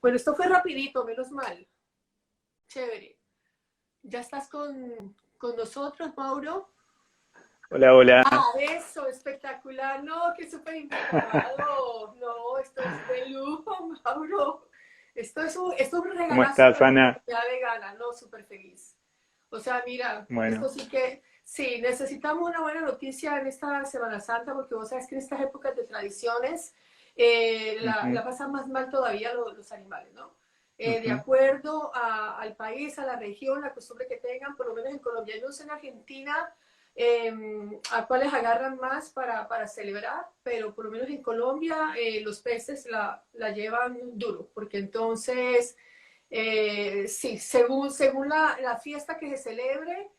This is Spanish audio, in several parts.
Bueno, esto fue rapidito, menos mal. Chévere. ¿Ya estás con nosotros, Mauro? Hola, hola. Ah, eso, espectacular. No, qué súper invitado. No, esto es de lujo, Mauro. Esto es un ¿Cómo regalazo estás, para la Ana? comunidad vegana. No, súper feliz. O sea, mira, esto Bueno, sí que, sí, necesitamos una buena noticia en esta Semana Santa, porque vos sabes que en estas épocas de tradiciones la ujú, pasan más mal todavía los animales, ¿no? De ujú. acuerdo al país, a la región, la costumbre que tengan, por lo menos en Colombia, no sé en Argentina, eh, a cuáles agarran más para celebrar, pero por lo menos en Colombia los peces la llevan duro, porque entonces sí, según la fiesta que se celebre,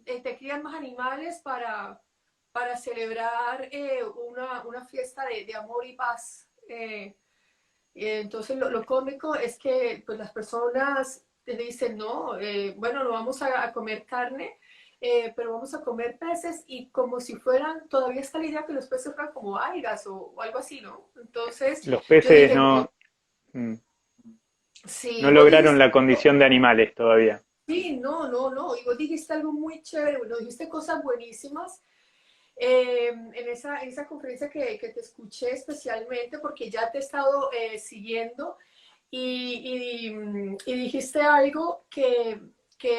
te crían más animales para celebrar una fiesta de amor y paz. Entonces lo cómico es que pues, las personas te dicen, no, bueno, no vamos a comer carne, pero vamos a comer peces y como si fueran, todavía está la idea que los peces fueran como algas o algo así, ¿no? Entonces Los yo peces dije, no, mm, sí, no vos lograron dijiste la condición de animales todavía. sí, no, no, no. Y vos dijiste algo muy chévere, bueno, dijiste cosas buenísimas en esa conferencia que te escuché especialmente porque ya te he estado siguiendo y dijiste algo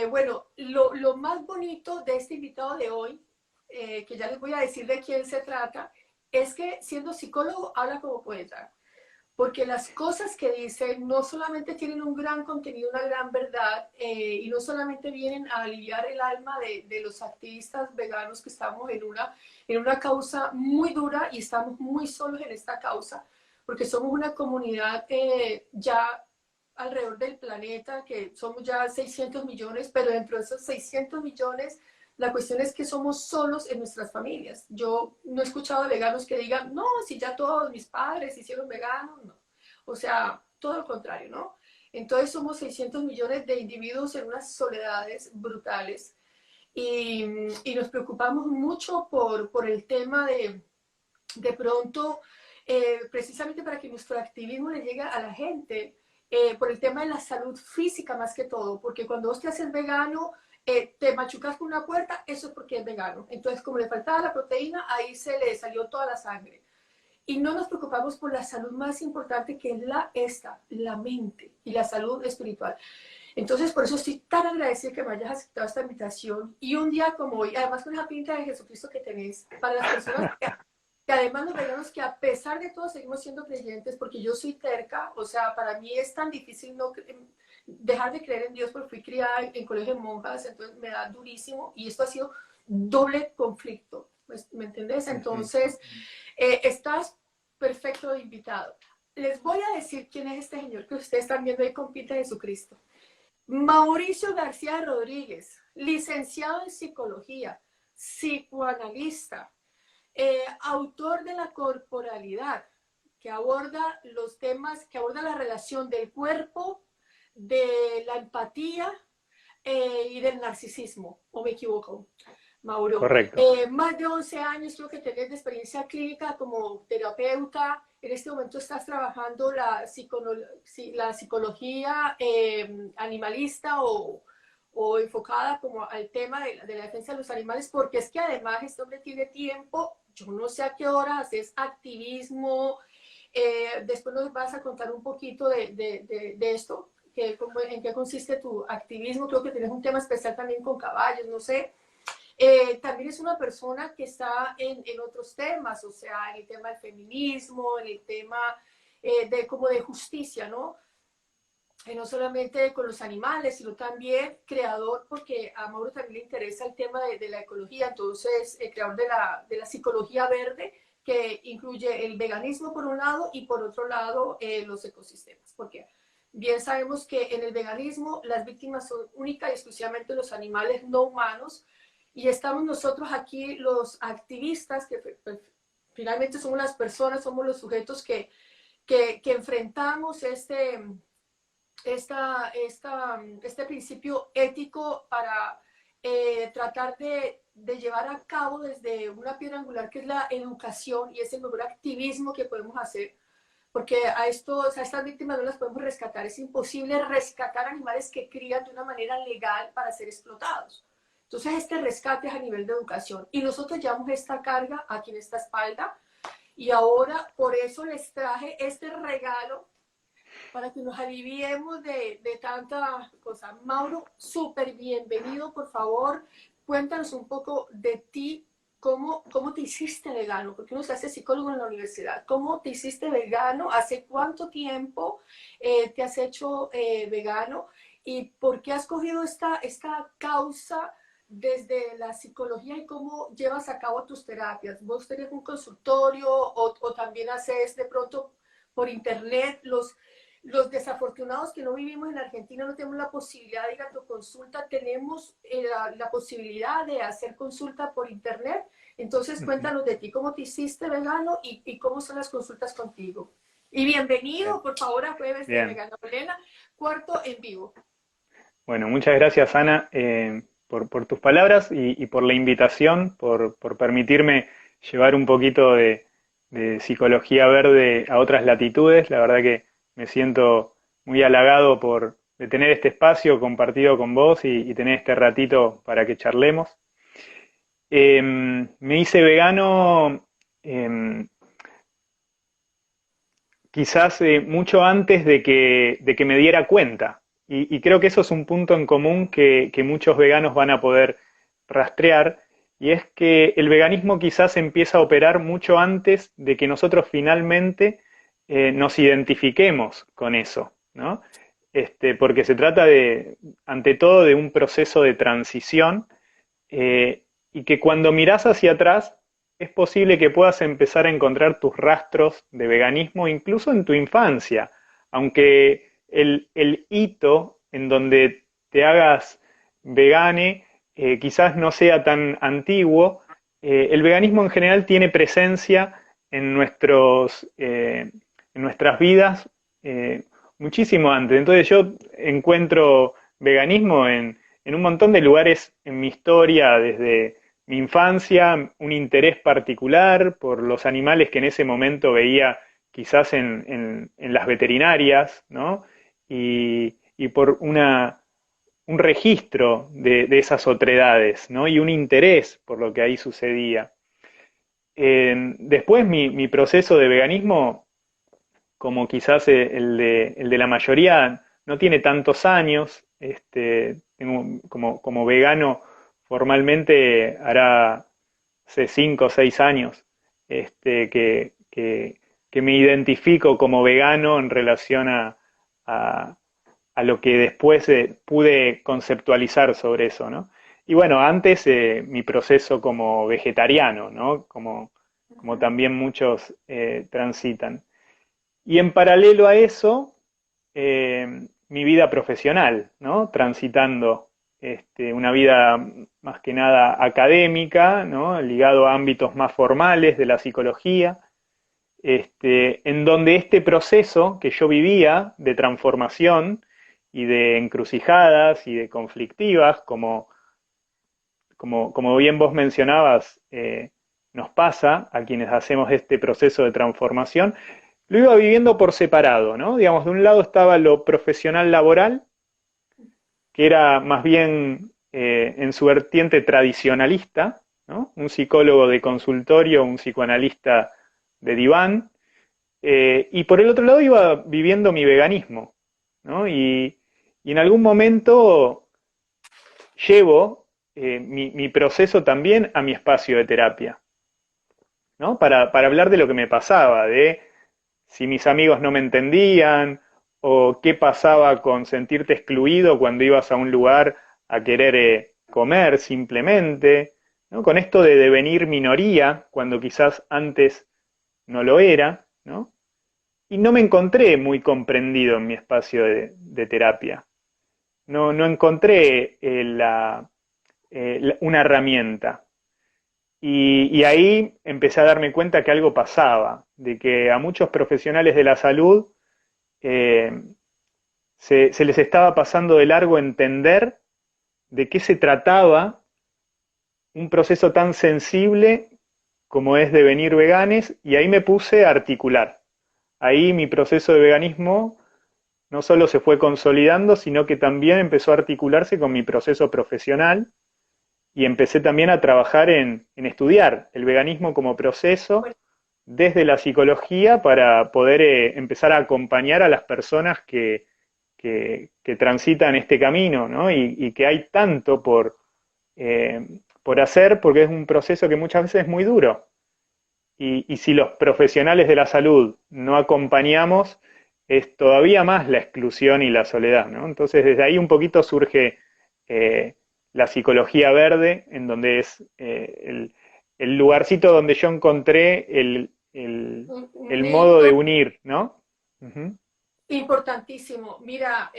bueno, lo más bonito de este invitado de hoy, que ya les voy a decir de quién se trata, es que siendo psicólogo habla como poeta porque las cosas que dicen no solamente tienen un gran contenido, una gran verdad, y no solamente vienen a aliviar el alma de los activistas veganos que estamos en una causa muy dura y estamos muy solos en esta causa, porque somos una comunidad ya alrededor del planeta, que somos ya 600 millones, pero dentro de esos 600 millones la cuestión es que somos solos en nuestras familias. Yo no he escuchado a veganos que digan, no, si ya todos mis padres se hicieron veganos, no. O sea, todo lo contrario, ¿no? Entonces somos 600 millones de individuos en unas soledades brutales y, y nos preocupamos mucho por el tema de pronto, precisamente para que nuestro activismo le llegue a la gente, por el tema de la salud física más que todo, porque cuando vos te haces vegano, te machucas con una puerta, eso es porque es vegano. Entonces, como le faltaba la proteína, ahí se le salió toda la sangre. Y no nos preocupamos por la salud más importante que es la mente y la salud espiritual. Entonces, por eso estoy tan agradecida que me hayas aceptado esta invitación. Y un día como hoy, además con esa pinta de Jesucristo que tenés, para las personas que además los veganos que a pesar de todo seguimos siendo creyentes, porque yo soy terca, o sea, para mí es tan difícil no dejar de creer en Dios porque fui criada en colegio de monjas, entonces me da durísimo y esto ha sido doble conflicto, pues, ¿me entendés? Ujú. Entonces, estás perfecto de invitado. Les voy a decir quién es este señor que ustedes están viendo ahí con pinta de Jesucristo. Mauricio García Rodríguez, licenciado en psicología, psicoanalista, autor de La corporalidad, que aborda los temas, que aborda la relación del cuerpo, de la empatía y del narcisismo, ¿o me equivoco, Mauro? Correcto. Más de 11 años creo que tenés de experiencia clínica como terapeuta. En este momento estás trabajando la psicología animalista o enfocada como al tema de la defensa de los animales, porque es que además este hombre tiene tiempo, yo no sé a qué hora haces activismo, después nos vas a contar un poquito de esto, en qué consiste tu activismo, creo que tienes un tema especial también con caballos, no sé. También es una persona que está en otros temas, o sea, en el tema del feminismo, en el tema como de justicia, ¿no? No solamente con los animales, sino también creador, porque a Mauro también le interesa el tema de la ecología, entonces creador de la psicología verde, que incluye el veganismo por un lado y por otro lado los ecosistemas, porque bien sabemos que en el veganismo las víctimas son únicas y exclusivamente los animales no humanos, y estamos nosotros aquí los activistas, que pues, finalmente somos las personas, somos los sujetos que enfrentamos este principio ético para tratar de llevar a cabo desde una piedra angular que es la educación y es el mejor activismo que podemos hacer porque a estas víctimas no las podemos rescatar. Es imposible rescatar animales que crían de una manera legal para ser explotados. Entonces, este rescate es a nivel de educación. Y nosotros llevamos esta carga aquí en esta espalda. Y ahora, por eso les traje este regalo para que nos aliviemos de tanta cosa. Mauro, súper bienvenido, por favor. Cuéntanos un poco de ti. ¿Cómo te hiciste vegano? Porque uno se hace psicólogo en la universidad. ¿Cómo te hiciste vegano? ¿Hace cuánto tiempo te has hecho vegano? ¿Y por qué has cogido esta causa desde la psicología y cómo llevas a cabo tus terapias? ¿Vos tenés un consultorio o también haces de pronto por internet? Los desafortunados que no vivimos en Argentina no tenemos la posibilidad de ir a tu consulta, tenemos la posibilidad de hacer consulta por internet. Entonces cuéntanos de ti, cómo te hiciste vegano y cómo son las consultas contigo. Y bienvenido, por favor, a Jueves de Vegano Elena, cuarto en vivo. Bueno, muchas gracias, Ana, por tus palabras y por la invitación, por permitirme llevar un poquito de psicología verde a otras latitudes. La verdad que me siento muy halagado de tener este espacio compartido con vos y tener este ratito para que charlemos. Me hice vegano quizás mucho antes de que me diera cuenta. Y creo que eso es un punto en común que muchos veganos van a poder rastrear, y es que el veganismo quizás empieza a operar mucho antes de que nosotros finalmente nos identifiquemos con eso, ¿no? Porque se trata ante todo, de un proceso de transición, y que cuando mirás hacia atrás es posible que puedas empezar a encontrar tus rastros de veganismo incluso en tu infancia, aunque el hito en donde te hagas vegane quizás no sea tan antiguo. El veganismo en general tiene presencia en nuestras vidas muchísimo antes. Entonces yo encuentro veganismo en un montón de lugares en mi historia, desde mi infancia, un interés particular por los animales que en ese momento veía quizás en las veterinarias, ¿no? Y por un registro de esas otredades, ¿no? Y un interés por lo que ahí sucedía. Después mi proceso de veganismo, como quizás el de la mayoría, no tiene tantos años. Tengo como vegano formalmente hará hace 5 o 6 años que me identifico como vegano en relación a lo que después pude conceptualizar sobre eso, ¿no? Y bueno, antes mi proceso como vegetariano, ¿no? Como también muchos transitan. Y en paralelo a eso, mi vida profesional, ¿no? Transitando una vida más que nada académica, ¿no? Ligado a ámbitos más formales de la psicología, en donde este proceso que yo vivía de transformación y de encrucijadas y de conflictivas, como bien vos mencionabas, nos pasa a quienes hacemos este proceso de transformación, lo iba viviendo por separado, ¿no? Digamos, de un lado estaba lo profesional laboral, que era más bien en su vertiente tradicionalista, ¿no? Un psicólogo de consultorio, un psicoanalista de diván, y por el otro lado iba viviendo mi veganismo, ¿no? Y en algún momento llevo mi proceso también a mi espacio de terapia, ¿no? Para hablar de lo que me pasaba, de si mis amigos no me entendían, o qué pasaba con sentirte excluido cuando ibas a un lugar a querer comer simplemente, ¿no? Con esto de devenir minoría, cuando quizás antes no lo era, ¿no? Y no me encontré muy comprendido en mi espacio de terapia. No encontré una herramienta. Y ahí empecé a darme cuenta que algo pasaba, de que a muchos profesionales de la salud se les estaba pasando de largo entender de qué se trataba un proceso tan sensible como es devenir veganes, y ahí me puse a articular ahí mi proceso de veganismo no solo se fue consolidando, sino que también empezó a articularse con mi proceso profesional y empecé también a trabajar en estudiar el veganismo como proceso Bueno, desde la psicología para poder empezar a acompañar a las personas que transitan este camino, ¿no? Y que hay tanto por hacer, porque es un proceso que muchas veces es muy duro. Y si los profesionales de la salud no acompañamos, es todavía más la exclusión y la soledad, ¿no? Entonces, desde ahí un poquito surge eh, la psicología verde, en donde es el lugarcito donde yo encontré el modo de Néstor, unir, ¿no? Ujú. importantísimo. Mira,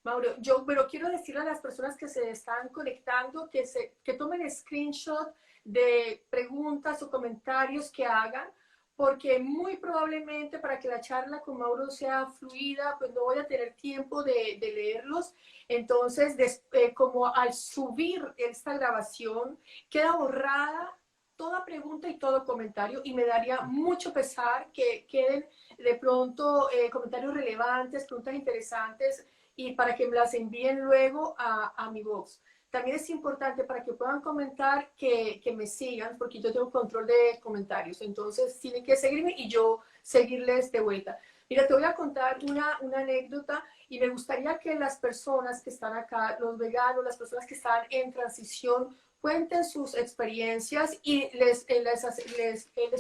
Mauro, yo pero quiero decirle a las personas que se están conectando que tomen screenshot de preguntas o comentarios que hagan, porque muy probablemente para que la charla con Mauro sea fluida, pues no voy a tener tiempo de leerlos. Entonces, como al subir esta grabación, queda borrada toda pregunta y todo comentario y me daría mucho pesar que queden de pronto comentarios relevantes, preguntas interesantes y para que me las envíen luego a mi box. También es importante para que puedan comentar que me sigan, porque yo tengo control de comentarios. Entonces tienen que seguirme y yo seguirles de vuelta. Mira, te voy a contar una anécdota y me gustaría que las personas que están acá, los veganos, las personas que están en transición, cuenten sus experiencias y les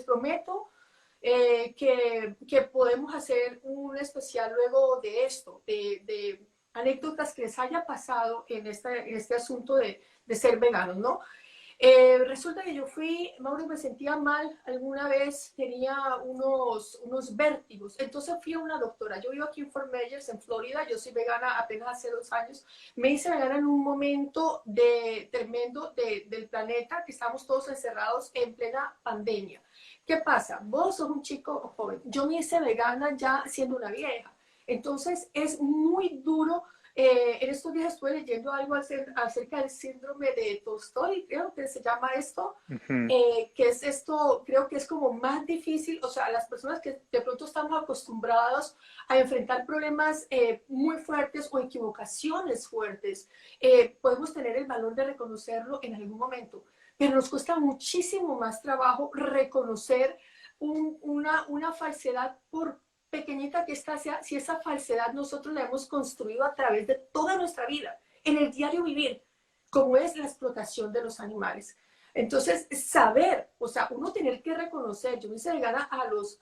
prometo que podemos hacer un especial luego de esto, de anécdotas que les haya pasado en este asunto de ser veganos, ¿no? Resulta que yo fui, Mauro, me sentía mal alguna vez, tenía unos vértigos, entonces fui a una doctora. Yo vivo aquí en Fort Myers, en Florida, yo soy vegana apenas hace 2 años. Me hice vegana en un momento tremendo del planeta, que estamos todos encerrados en plena pandemia. ¿Qué pasa? Vos sos un chico joven, yo me hice vegana ya siendo una vieja, entonces es muy duro. En estos días estuve leyendo algo acerca del síndrome de Tolstoy, creo que se llama esto, Ujú. que es esto, creo que es como más difícil, o sea, las personas que de pronto estamos acostumbrados a enfrentar problemas muy fuertes o equivocaciones fuertes, podemos tener el valor de reconocerlo en algún momento, pero nos cuesta muchísimo más trabajo reconocer una falsedad por pequeñita que esta sea, si esa falsedad nosotros la hemos construido a través de toda nuestra vida, en el diario vivir, como es la explotación de los animales. Entonces, saber, o sea, uno tener que reconocer, yo me hice vegana a los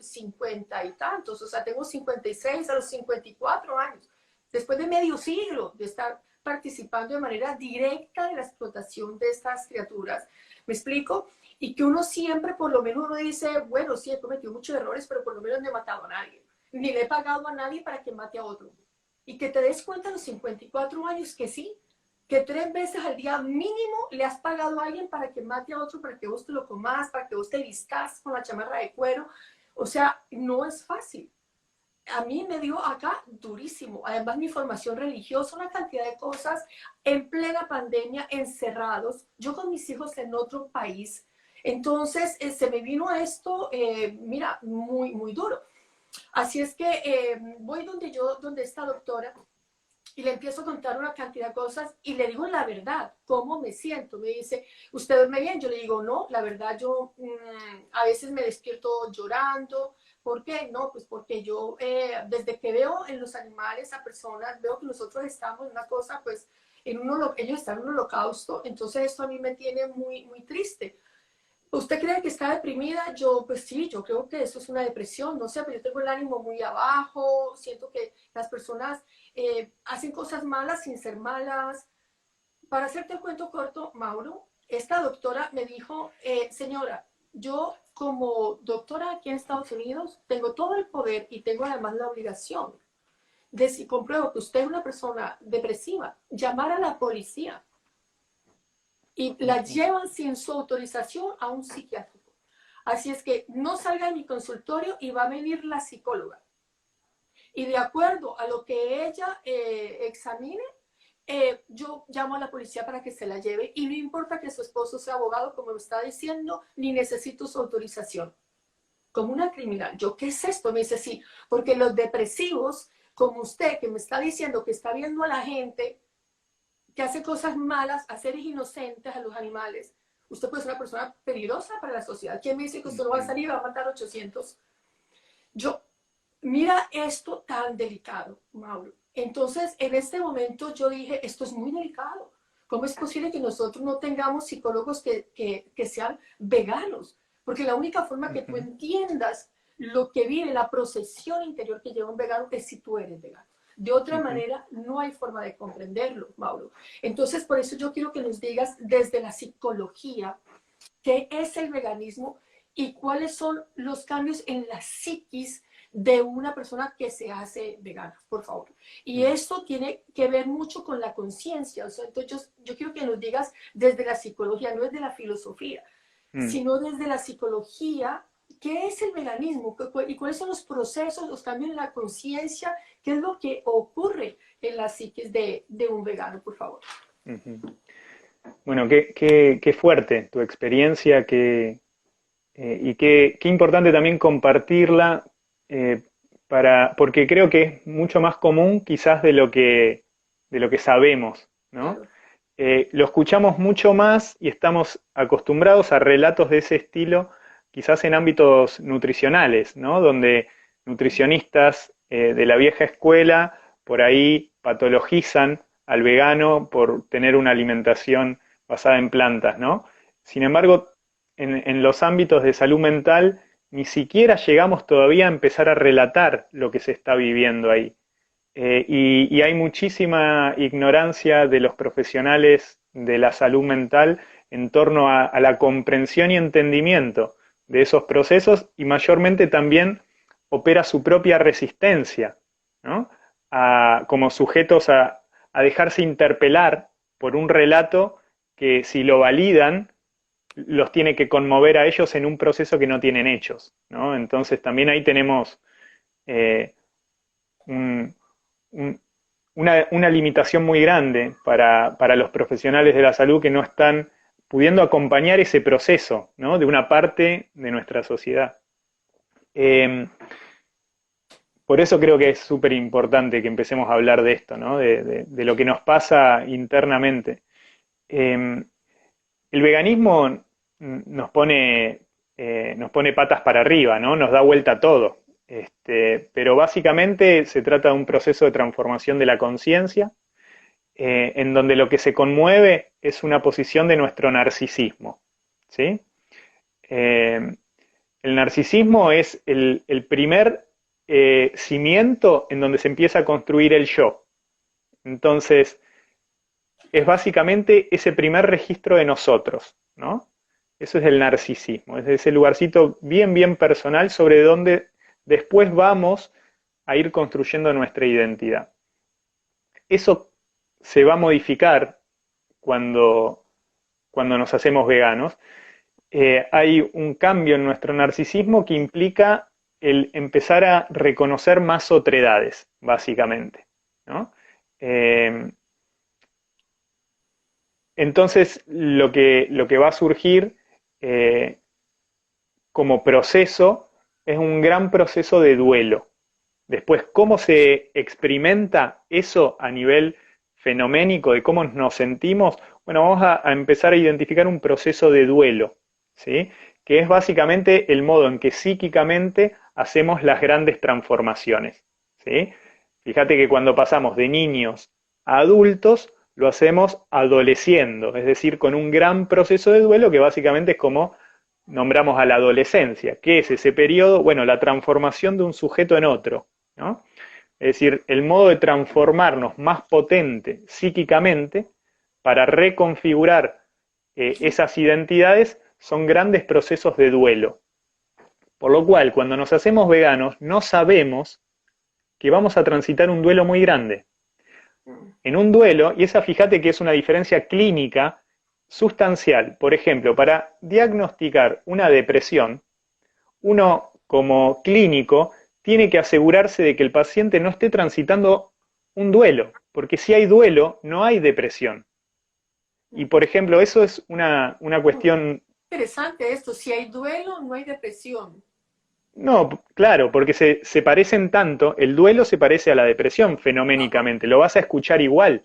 50 y tantos, o sea, tengo 56 a los 54 años, después de medio siglo de estar participando de manera directa de la explotación de estas criaturas. ¿Me explico? Y que uno siempre, por lo menos uno dice, bueno, sí, he cometido muchos errores, pero por lo menos no he matado a nadie, ni le he pagado a nadie para que mate a otro. Y que te des cuenta a los 54 años que sí, que 3 veces al día mínimo le has pagado a alguien para que mate a otro, para que vos te lo comas, para que vos te vistas con la chamarra de cuero. O sea, no es fácil. A mí me dio acá durísimo. Además, mi formación religiosa, una cantidad de cosas en plena pandemia, encerrados, yo con mis hijos en otro país. Entonces, se me vino esto, mira, muy, muy duro. Así es que voy donde esta doctora, y le empiezo a contar una cantidad de cosas y le digo la verdad, cómo me siento. Me dice, ¿usted duerme bien? Yo le digo, no, la verdad yo a veces me despierto llorando. ¿Por qué? No, pues porque yo desde que veo en los animales a personas, veo que nosotros estamos en una cosa, pues ellos están en un holocausto, entonces esto a mí me tiene muy, muy triste. ¿Usted cree que está deprimida? Yo, pues sí, yo creo que eso es una depresión, no sé, pero yo tengo el ánimo muy abajo, siento que las personas hacen cosas malas sin ser malas. Para hacerte el cuento corto, Mauro, esta doctora me dijo, señora, yo como doctora aquí en Estados Unidos tengo todo el poder y tengo además la obligación de si compruebo que usted es una persona depresiva, llamar a la policía y la Ujú. llevan sin su autorización a un psiquiátrico. Así es que no salga de mi consultorio y va a venir la psicóloga. Y de acuerdo a lo que ella examine, yo llamo a la policía para que se la lleve y no importa que su esposo sea abogado, como me está diciendo, ni necesito su autorización. como una criminal. ¿Yo qué es esto? Me dice, sí, porque los depresivos, como usted, que me está diciendo que está viendo a la gente que hace cosas malas, a seres inocentes, a los animales, usted puede ser una persona peligrosa para la sociedad. ¿Quién me dice que usted no va a salir y va a matar 800? Yo, mira esto tan delicado, Mauro. Entonces, en este momento yo dije, esto es muy delicado. ¿Cómo es posible que nosotros no tengamos psicólogos que sean veganos? Porque la única forma que tú entiendas lo que vive, la procesión interior que lleva un vegano, es si tú eres vegano. De otra manera, no hay forma de comprenderlo, Mauro. Entonces, por eso yo quiero que nos digas desde la psicología qué es el veganismo y cuáles son los cambios en la psiquis de una persona que se hace vegana, por favor. Y esto tiene que ver mucho con la conciencia. O sea, entonces yo quiero que nos digas desde la psicología, no desde la filosofía, sino desde la psicología, ¿qué es el veganismo? ¿Y cuáles son los procesos, los cambios en la conciencia? ¿Qué es lo que ocurre en la psiquis de un vegano, por favor? Bueno, qué fuerte tu experiencia, y qué importante también compartirla, porque creo que es mucho más común quizás de lo que sabemos, ¿no? Claro. Lo escuchamos mucho más y estamos acostumbrados a relatos de ese estilo, quizás en ámbitos nutricionales, ¿no? Donde nutricionistas de la vieja escuela por ahí patologizan al vegano por tener una alimentación basada en plantas, ¿no? Sin embargo, en los ámbitos de salud mental ni siquiera llegamos todavía a empezar a relatar lo que se está viviendo ahí. Y hay muchísima ignorancia de los profesionales de la salud mental en torno a la comprensión y entendimiento de esos procesos, y mayormente también opera su propia resistencia, ¿no? Como sujetos a dejarse interpelar por un relato que, si lo validan, los tiene que conmover a ellos en un proceso que no tienen hechos, ¿no? Entonces también ahí tenemos eh, un, una limitación muy grande para los profesionales de la salud que no están pudiendo acompañar ese proceso, ¿no? De una parte de nuestra sociedad. Por eso creo que es súper importante que empecemos a hablar de esto, ¿no? De lo que nos pasa internamente. El veganismo nos pone patas para arriba, ¿no? Nos da vuelta a todo. Pero básicamente se trata de un proceso de transformación de la conciencia, en donde lo que se conmueve es una posición de nuestro narcisismo, ¿sí? El narcisismo es el primer cimiento en donde se empieza a construir el yo. Entonces, es básicamente ese primer registro de nosotros, ¿no? Eso es el narcisismo, es ese lugarcito bien, bien personal sobre donde después vamos a ir construyendo nuestra identidad. Eso se va a modificar cuando nos hacemos veganos. Hay un cambio en nuestro narcisismo que implica el empezar a reconocer más otredades, básicamente, ¿no? Entonces, lo que va a surgir como proceso es un gran proceso de duelo. Después, ¿cómo se experimenta eso a nivel fenoménico de cómo nos sentimos? Bueno, vamos a empezar a identificar un proceso de duelo, ¿sí? Que es básicamente el modo en que psíquicamente hacemos las grandes transformaciones, ¿sí? Fíjate que cuando pasamos de niños a adultos, lo hacemos adoleciendo, es decir, con un gran proceso de duelo que básicamente es como nombramos a la adolescencia. ¿Qué es ese periodo? Bueno, la transformación de un sujeto en otro, ¿no? Es decir, el modo de transformarnos más potente psíquicamente para reconfigurar esas identidades son grandes procesos de duelo. Por lo cual, cuando nos hacemos veganos, no sabemos que vamos a transitar un duelo muy grande. En un duelo, y esa fíjate que es una diferencia clínica sustancial. Por ejemplo, para diagnosticar una depresión, uno como clínico tiene que asegurarse de que el paciente no esté transitando un duelo, porque si hay duelo, no hay depresión. Y por ejemplo, eso es una cuestión... Interesante esto, si hay duelo, no hay depresión. No, claro, porque se parecen tanto, el duelo se parece a la depresión Ajá. fenoménicamente, lo vas a escuchar igual,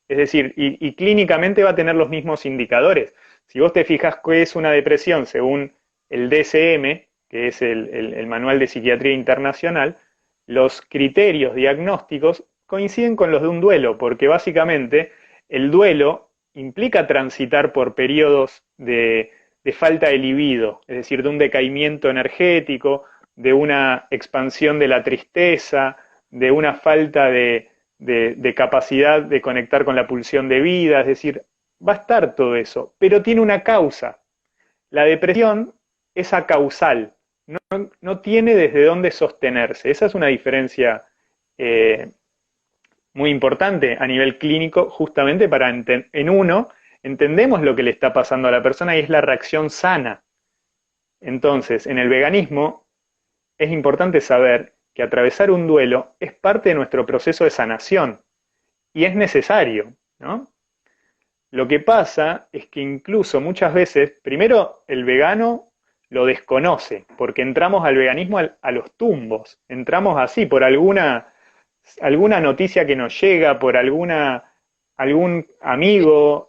es decir, y clínicamente va a tener los mismos indicadores. Si vos te fijas qué es una depresión según el DSM, que es el Manual de Psiquiatría Internacional, los criterios diagnósticos coinciden con los de un duelo, porque básicamente el duelo implica transitar por periodos de falta de libido, es decir, de un decaimiento energético, de una expansión de la tristeza, de una falta de capacidad de conectar con la pulsión de vida, es decir, va a estar todo eso, pero tiene una causa. La depresión es acausal, no tiene desde dónde sostenerse. Esa es una diferencia eh, muy importante a nivel clínico, justamente para en uno entendemos lo que le está pasando a la persona y es la reacción sana. Entonces, en el veganismo es importante saber que atravesar un duelo es parte de nuestro proceso de sanación y es necesario, ¿no? Lo que pasa es que incluso muchas veces, primero el vegano lo desconoce, porque entramos al veganismo a los tumbos, entramos así por alguna noticia que nos llega, por algún amigo,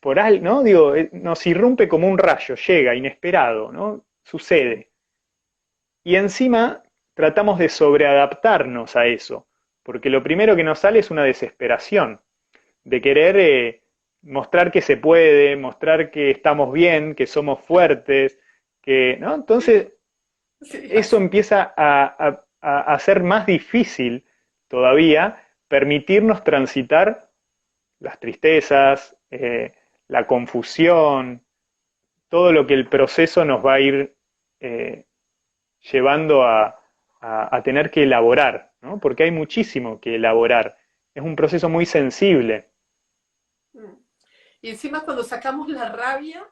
por algo, ¿no? Digo, nos irrumpe como un rayo, llega, inesperado, ¿no? Sucede. Y encima tratamos de sobreadaptarnos a eso, porque lo primero que nos sale es una desesperación, de querer mostrar que se puede, mostrar que estamos bien, que somos fuertes, que, ¿no? Sí, Entonces, sí, eso así. empieza a hacer más difícil todavía permitirnos transitar las tristezas, la confusión, todo lo que el proceso nos va a ir eh, llevando a tener que elaborar, ¿no? Porque hay muchísimo que elaborar. Es un proceso muy sensible. Mm. Y encima cuando sacamos la rabia,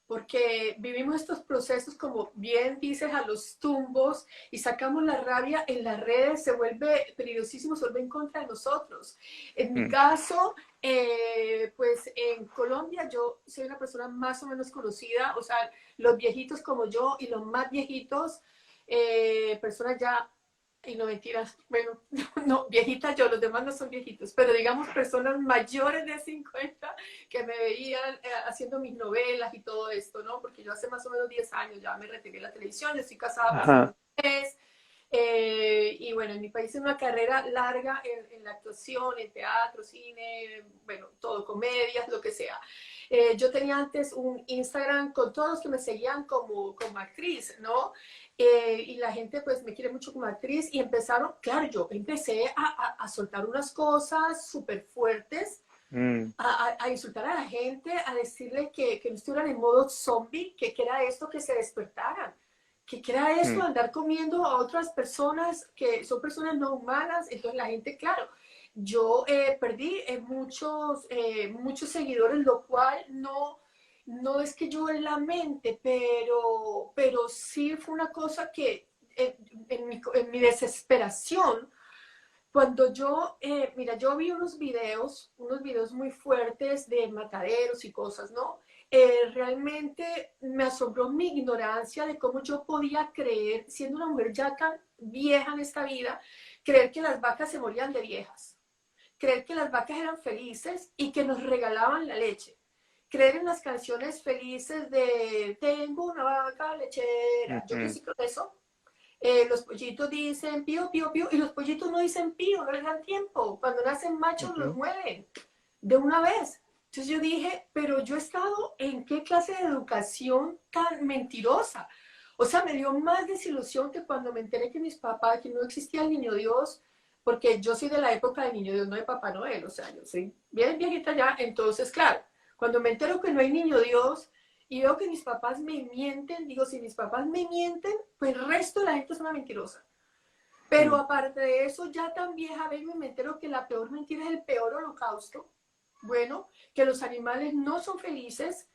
porque vivimos estos procesos, como bien dices, a los tumbos y sacamos la rabia en las redes, se vuelve peligrosísimo, se vuelve en contra de nosotros. En mi Mm, caso, pues en Colombia yo soy una persona más o menos conocida, o sea, los viejitos como yo y los más viejitos, personas ya y no mentiras, bueno, no, viejitas yo, los demás no son viejitos, pero digamos personas mayores de 50 que me veían haciendo mis novelas y todo esto, ¿no? Porque yo hace más o menos 10 años ya me retiré de la televisión, yo estoy casada por ajá, segunda vez, y bueno, en mi país es una carrera larga en la actuación, en teatro, cine, bueno, todo, comedias, lo que sea. Yo tenía antes un Instagram con todos los que me seguían como actriz, ¿no? Y la gente pues me quiere mucho como actriz y empezaron, claro, yo empecé a soltar unas cosas súper fuertes, mm, a insultar a la gente, a decirle que no estuvieran en modo zombie, que era esto, que se despertaran, que era esto, mm, andar comiendo a otras personas que son personas no humanas. Entonces la gente, claro, yo perdí muchos seguidores, lo cual no es que yo lamente, pero sí fue una cosa que en mi desesperación, cuando yo, mira, yo vi unos videos muy fuertes de mataderos y cosas, ¿no? Realmente me asombró mi ignorancia de cómo yo podía creer, siendo una mujer ya tan vieja en esta vida, creer que las vacas se morían de viejas, creer que las vacas eran felices y que nos regalaban la leche, creer en las canciones felices de tengo una vaca lechera. Yo ujú, crecí con eso. Los pollitos dicen pío, pío, pío, y los pollitos no dicen pío, no les dan tiempo. Cuando nacen machos los ujú, mueren de una vez. Entonces yo dije, pero yo he estado en qué clase de educación tan mentirosa. O sea, me dio más desilusión que cuando me enteré que mis papás, que no existía el niño Dios, porque yo soy de la época del niño Dios, no de Papá Noel, o sea, yo soy bien viejita ya. Entonces, claro, cuando me entero que no hay niño Dios, y veo que mis papás me mienten, digo, si mis papás me mienten, pues el resto de la gente es una mentirosa. Pero mm, aparte de eso, ya tan vieja vengo y me entero que la peor mentira es el peor holocausto. Bueno, que los animales no son felices,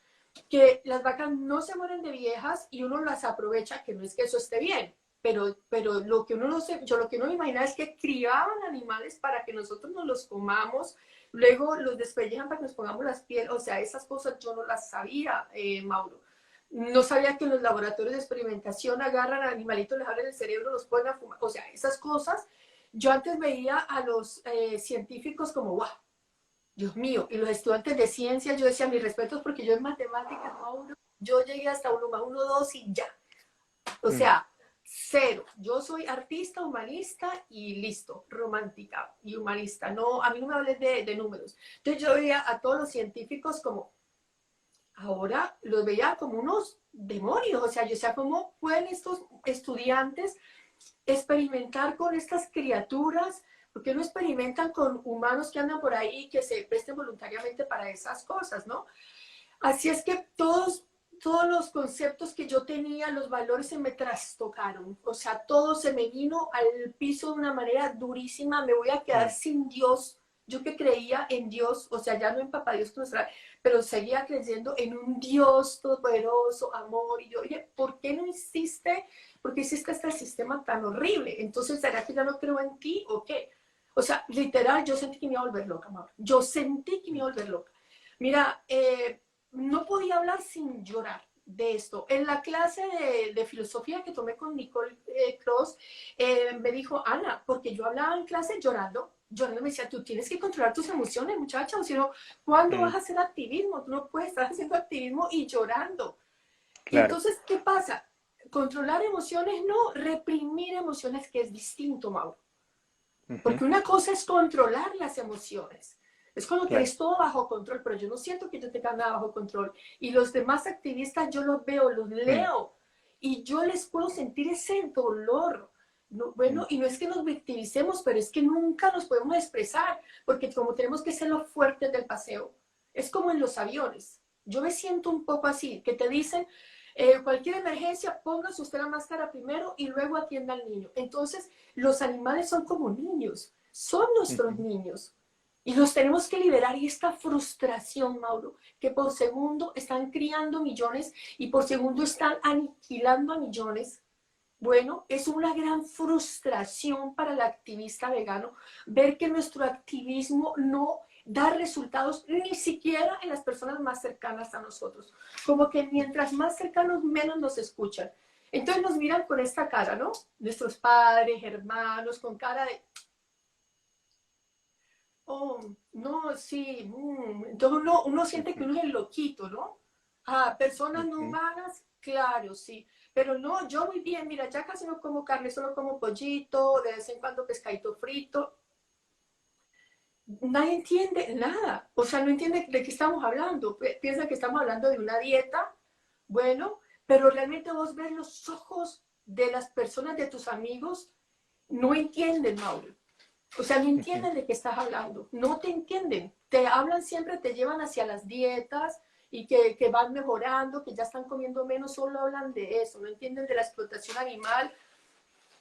que las vacas no se mueren de viejas y uno las aprovecha, que no es que eso esté bien, pero lo que uno no sé, yo lo que uno me imagina es que criaban animales para que nosotros nos los comamos, luego los despellejan para que nos pongamos las pieles, o sea, esas cosas yo no las sabía, Mauro. No sabía que en los laboratorios de experimentación agarran a animalitos, les abren el cerebro, los ponen a fumar. O sea, esas cosas. Yo antes veía a los científicos como, wow, Dios mío, y los estudiantes de ciencias, yo decía mis respetos porque yo en matemáticas, Mauro, yo llegué hasta 1+1=2 y ya. O mm, sea, cero. Yo soy artista, humanista y listo, romántica y humanista. No, a mí no me hables de números. Entonces yo veía a todos los científicos como, ahora los veía como unos demonios. O sea, yo decía, ¿cómo pueden estos estudiantes experimentar con estas criaturas? ¿Por qué no experimentan con humanos que andan por ahí y que se presten voluntariamente para esas cosas, no? Así es que todos los conceptos que yo tenía, los valores se me trastocaron. O sea, todo se me vino al piso de una manera durísima. Me voy a quedar mm, sin Dios. Yo que creía en Dios, o sea, ya no en Papá Dios que nos trae, pero seguía creyendo en un Dios todopoderoso, amor. Y yo, oye, ¿por qué no hiciste? ¿Por qué hiciste este sistema tan horrible? Entonces, ¿será que ya no creo en ti o qué? O sea, literal, yo sentí que me iba a volver loca, Mauro. Yo sentí que me iba a volver loca. Mira, no podía hablar sin llorar de esto. En la clase de filosofía que tomé con Nicole Cross, me dijo, Ana, porque yo hablaba en clase llorando me decía, tú tienes que controlar tus emociones, muchacha, o si no, ¿cuándo vas mm, a hacer activismo? Tú no puedes estar haciendo activismo y llorando. Y claro. entonces, ¿qué pasa? Controlar emociones no, reprimir emociones, que es distinto, Mauro. Ujú, Porque una cosa es controlar las emociones. Es cuando claro. tienes todo bajo control, pero yo no siento que yo tenga nada bajo control. Y los demás activistas yo los veo, los Mm, leo, y yo les puedo sentir ese dolor. No, bueno, mm, y no es que nos victimicemos, pero es que nunca nos podemos expresar, porque como tenemos que ser los fuertes del paseo, es como en los aviones. Yo me siento un poco así, que te dicen, cualquier emergencia, póngase usted la máscara primero y luego atienda al niño. Entonces, los animales son como niños, son nuestros ujú, niños. Y los tenemos que liberar. Y esta frustración, Mauro, que por segundo están criando millones y por segundo están aniquilando a millones, bueno, es una gran frustración para el activista vegano ver que nuestro activismo no da resultados ni siquiera en las personas más cercanas a nosotros. Como que mientras más cercanos, menos nos escuchan. Entonces nos miran con esta cara, ¿no? Nuestros padres, hermanos, con cara de, oh, no, sí. Entonces uno siente que ujú, uno es el loquito, ¿no? Ah, personas no ujú, humanas, claro, sí. Pero no, yo muy bien, mira, ya casi no como carne, solo como pollito, de vez en cuando pescadito frito. Nadie entiende nada. O sea, no entiende de qué estamos hablando. Piensa que estamos hablando de una dieta, bueno, pero realmente vos ves los ojos de las personas, de tus amigos, no entienden, Mauro. O sea, no ujú, entienden de qué estás hablando, no te entienden. Te hablan siempre, te llevan hacia las dietas y que van mejorando, que ya están comiendo menos, solo hablan de eso, no entienden de la explotación animal,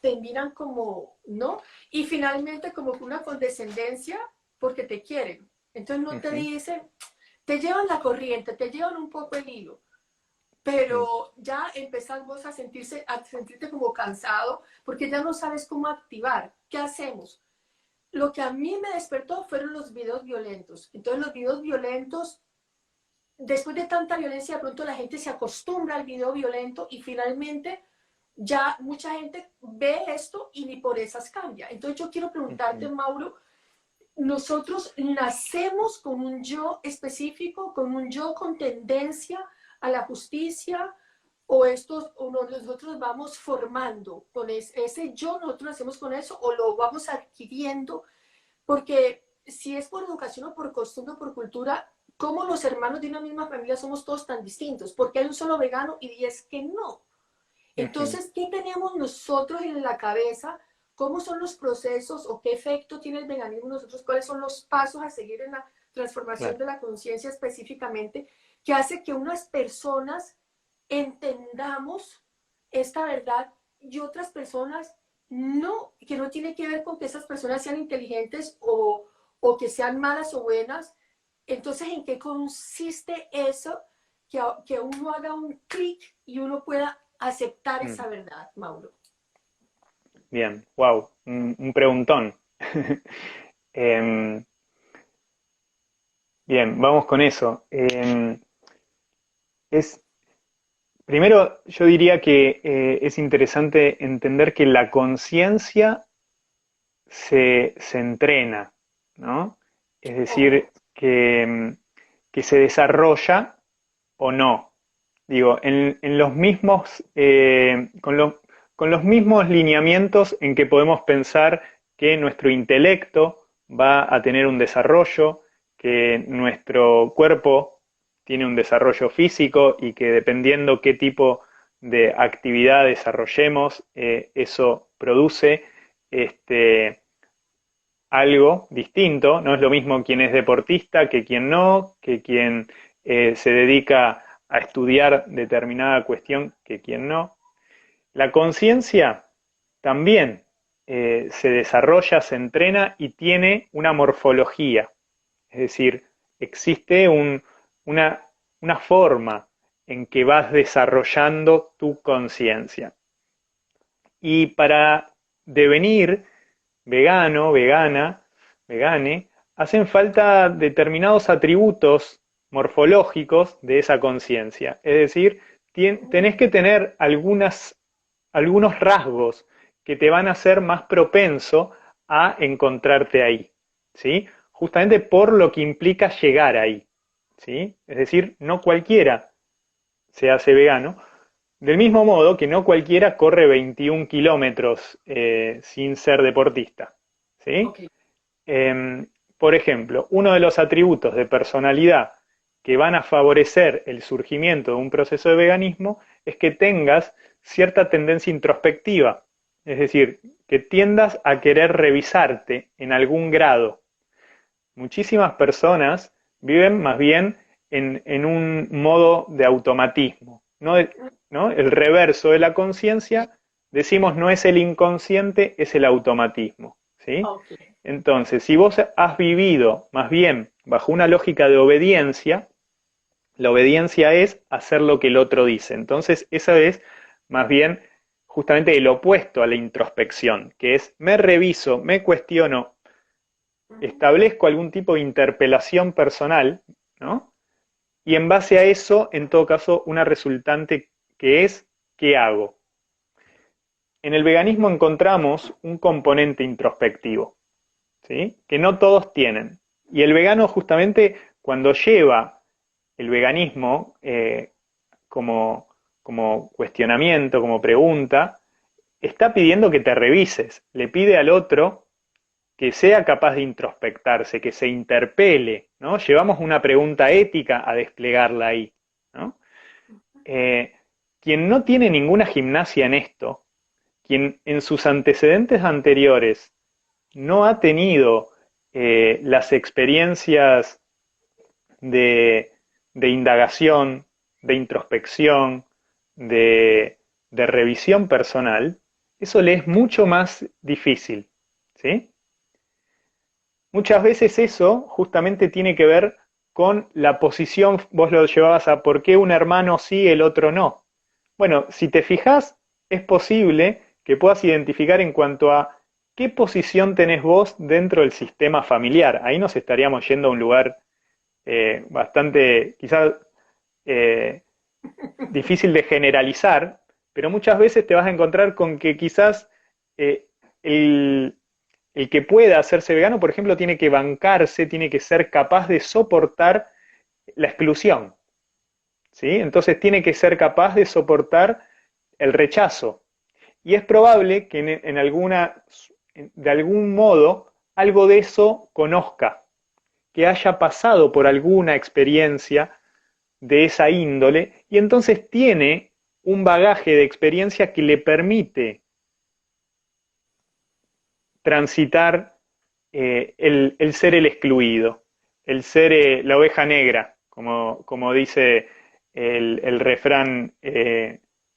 te miran como, ¿no? Y finalmente como una condescendencia porque te quieren. Entonces no te ujú, dicen, te llevan la corriente, te llevan un poco el hilo, mm, pero ya empezás vos a sentirte como cansado porque ya no sabes cómo activar. ¿Qué hacemos? Lo que a mí me despertó fueron los videos violentos. Entonces los videos violentos, después de tanta violencia, de pronto la gente se acostumbra al video violento y finalmente ya mucha gente ve esto y ni por esas cambia. Entonces yo quiero preguntarte, ujú, Mauro, nosotros nacemos con un yo específico, con un yo con tendencia a la justicia, o nosotros vamos formando con ese yo, nosotros nacemos con eso, o lo vamos adquiriendo, porque si es por educación o por costumbre o por cultura, ¿cómo los hermanos de una misma familia somos todos tan distintos? Porque hay un solo vegano y 10 que no. ujú, Entonces, ¿qué tenemos nosotros en la cabeza? ¿Cómo son los procesos o qué efecto tiene el veganismo en nosotros? ¿Cuáles son los pasos a seguir en la transformación claro. de la conciencia específicamente que hace que unas personas entendamos esta verdad y otras personas no, que no tiene que ver con que esas personas sean inteligentes o que sean malas o buenas? Entonces, ¿en qué consiste eso? Que uno haga un clic y uno pueda aceptar Mm, esa verdad, Mauro. bien, wow, un preguntón. Em, bien, vamos con eso. Es, Primero, yo diría que es interesante entender que la conciencia se entrena, ¿no? Es decir, Ojo. que se desarrolla o no. Digo, en los mismos, con los mismos lineamientos en que podemos pensar que nuestro intelecto va a tener un desarrollo, que nuestro cuerpo tiene un desarrollo físico y que dependiendo qué tipo de actividad desarrollemos, eso produce este, algo distinto. No es lo mismo quien es deportista que quien no, que quien se dedica a estudiar determinada cuestión que quien no. La conciencia también se desarrolla, se entrena y tiene una morfología, es decir, existe una forma en que vas desarrollando tu conciencia. Y para devenir vegano, vegana, vegane, hacen falta determinados atributos morfológicos de esa conciencia. Es decir, tenés que tener algunos rasgos que te van a hacer más propenso a encontrarte ahí, ¿sí? Justamente por lo que implica llegar ahí, ¿sí? Es decir, no cualquiera se hace vegano, del mismo modo que no cualquiera corre 21 kilómetros sin ser deportista, ¿sí? Ok. Eh, por ejemplo, uno de los atributos de personalidad que van a favorecer el surgimiento de un proceso de veganismo es que tengas cierta tendencia introspectiva, es decir, que tiendas a querer revisarte en algún grado. Muchísimas personas viven más bien en un modo de automatismo, ¿no? El reverso de la conciencia, decimos, no es el inconsciente, es el automatismo, ¿sí? Ok. Entonces, si vos has vivido más bien bajo una lógica de obediencia, la obediencia es hacer lo que el otro dice. Entonces, esa es más bien justamente el opuesto a la introspección, que es me reviso, me cuestiono, establezco algún tipo de interpelación personal, ¿no? Y en base a eso, en todo caso, una resultante que es ¿qué hago? En el veganismo encontramos un componente introspectivo, ¿sí? Que no todos tienen. Y el vegano justamente cuando lleva el veganismo como, como cuestionamiento, como pregunta, está pidiendo que te revises, le pide al otro que sea capaz de introspectarse, que se interpele, ¿no? Llevamos una pregunta ética a desplegarla ahí, ¿no? Eh, quien no tiene ninguna gimnasia en esto, quien en sus antecedentes anteriores no ha tenido las experiencias de, de indagación, de introspección, de revisión personal, eso le es mucho más difícil, ¿sí? Muchas veces eso justamente tiene que ver con la posición, vos lo llevabas a por qué un hermano sí, el otro no. Bueno, si te fijas, es posible que puedas identificar en cuanto a qué posición tenés vos dentro del sistema familiar. Ahí nos estaríamos yendo a un lugar bastante, quizás eh, difícil de generalizar, pero muchas veces te vas a encontrar con que quizás eh, el, el que pueda hacerse vegano, por ejemplo, tiene que bancarse, tiene que ser capaz de soportar la exclusión, ¿sí? Entonces tiene que ser capaz de soportar el rechazo. Y es probable que de algún modo, algo de eso conozca, que haya pasado por alguna experiencia de esa índole, y entonces tiene un bagaje de experiencia que le permite transitar el ser el excluido, el ser la oveja negra, como dice el refrán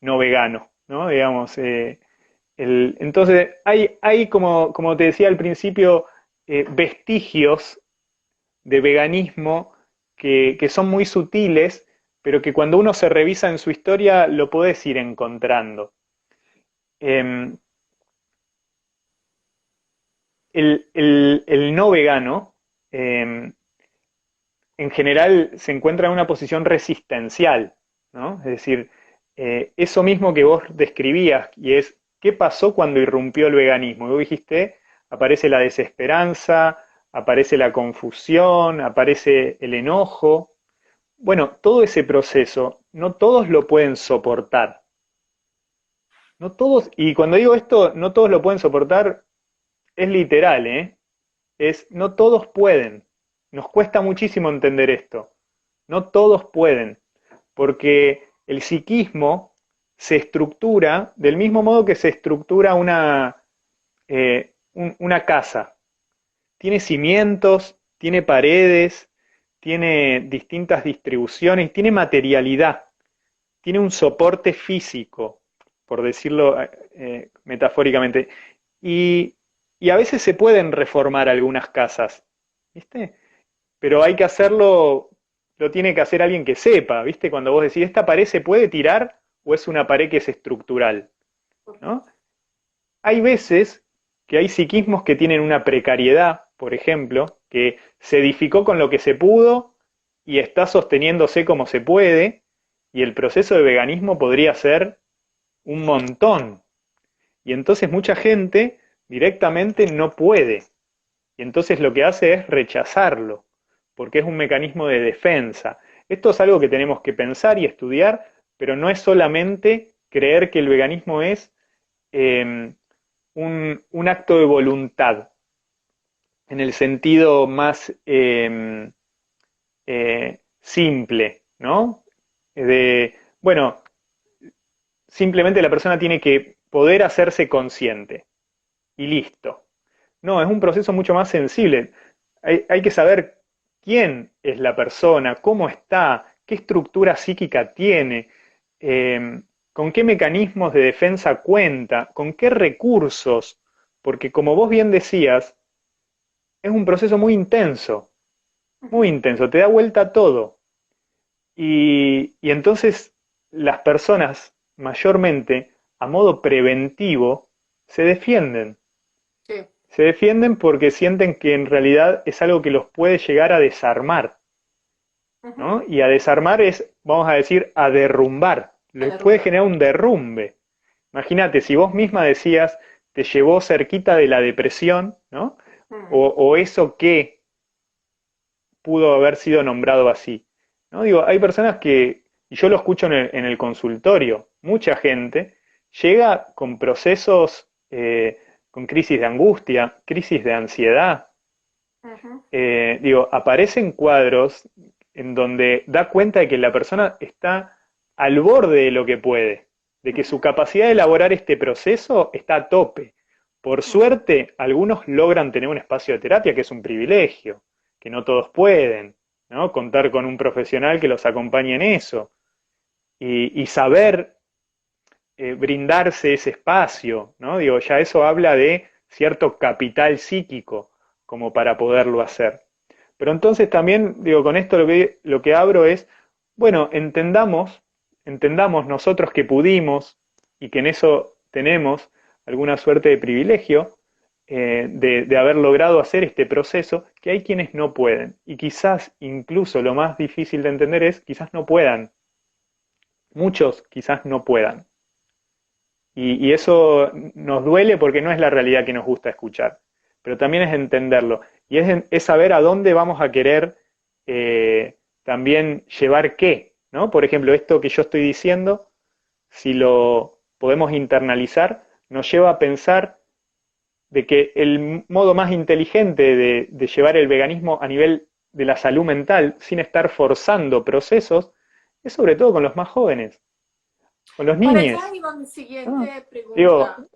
no vegano, ¿no? Digamos, entonces hay como te decía al principio, vestigios de veganismo que son muy sutiles, pero que cuando uno se revisa en su historia lo puedes ir encontrando. Eh, el no vegano eh, en general se encuentra en una posición resistencial, ¿no? Es decir, eso mismo que vos describías, y es, ¿qué pasó cuando irrumpió el veganismo? Y vos dijiste, aparece la desesperanza, aparece la confusión, aparece el enojo. Bueno, todo ese proceso, no todos lo pueden soportar. No todos, y cuando digo esto, no todos lo pueden soportar, es literal, ¿eh? No todos pueden. Nos cuesta muchísimo entender esto. No todos pueden, porque el psiquismo se estructura del mismo modo que se estructura una casa. Tiene cimientos, tiene paredes, tiene distintas distribuciones, tiene materialidad, tiene un soporte físico, por decirlo metafóricamente. Y, y a veces se pueden reformar algunas casas, ¿viste? Pero hay que hacerlo, lo tiene que hacer alguien que sepa, ¿viste? Cuando vos decís, ¿esta pared se puede tirar o es una pared que es estructural? ¿No? Hay veces que hay psiquismos que tienen una precariedad, por ejemplo, que se edificó con lo que se pudo y está sosteniéndose como se puede, y el proceso de veganismo podría ser un montón. Y entonces mucha gente directamente no puede. Y entonces lo que hace es rechazarlo, porque es un mecanismo de defensa. Esto es algo que tenemos que pensar y estudiar, pero no es solamente creer que el veganismo es eh, un acto de voluntad, en el sentido más simple, ¿no? Bueno, simplemente la persona tiene que poder hacerse consciente y listo. No, es un proceso mucho más sensible. Hay que saber quién es la persona, cómo está, qué estructura psíquica tiene, con qué mecanismos de defensa cuenta, con qué recursos, porque como vos bien decías, es un proceso muy Ujú. intenso, te da vuelta a todo. Y entonces las personas mayormente, a modo preventivo, se defienden. Sí. Se defienden porque sienten que en realidad es algo que los puede llegar a desarmar, Ujú. ¿no? Y a desarmar es, vamos a decir, a derrumbar. A Les la puede rumba. generar un derrumbe. Imagínate, si vos misma decías, te llevó cerquita de la depresión, ¿no? Mm. O eso que pudo haber sido nombrado así. ¿No? Digo, hay personas que, y yo lo escucho en el consultorio, mucha gente llega con procesos, con crisis de angustia, crisis de ansiedad. Ujú. Digo, aparecen cuadros en donde da cuenta de que la persona está al borde de lo que puede, de que su Ujú. capacidad de elaborar este proceso está a tope. Por Ujú. suerte, algunos logran tener un espacio de terapia, que es un privilegio, que no todos pueden, ¿no? Contar con un profesional que los acompañe en eso y saber brindarse ese espacio, ¿no? Digo, ya eso habla de cierto capital psíquico como para poderlo hacer. Pero entonces también, digo, con esto lo que abro es, bueno, entendamos nosotros que pudimos y que en eso tenemos alguna suerte de privilegio de haber logrado hacer este proceso, que hay quienes no pueden. Y quizás incluso lo más difícil de entender es, quizás no puedan. Muchos quizás no puedan. Y eso nos duele porque no es la realidad que nos gusta escuchar, pero también es entenderlo. Y es saber a dónde vamos a querer también llevar qué, ¿no? Por ejemplo, esto que yo estoy diciendo, si lo podemos internalizar, nos lleva a pensar de que el modo más inteligente de llevar el veganismo a nivel de la salud mental, sin estar forzando procesos, es sobre todo con los más jóvenes, con los Para allá niños, iba mi ¿no? siguiente Digo, pregunta.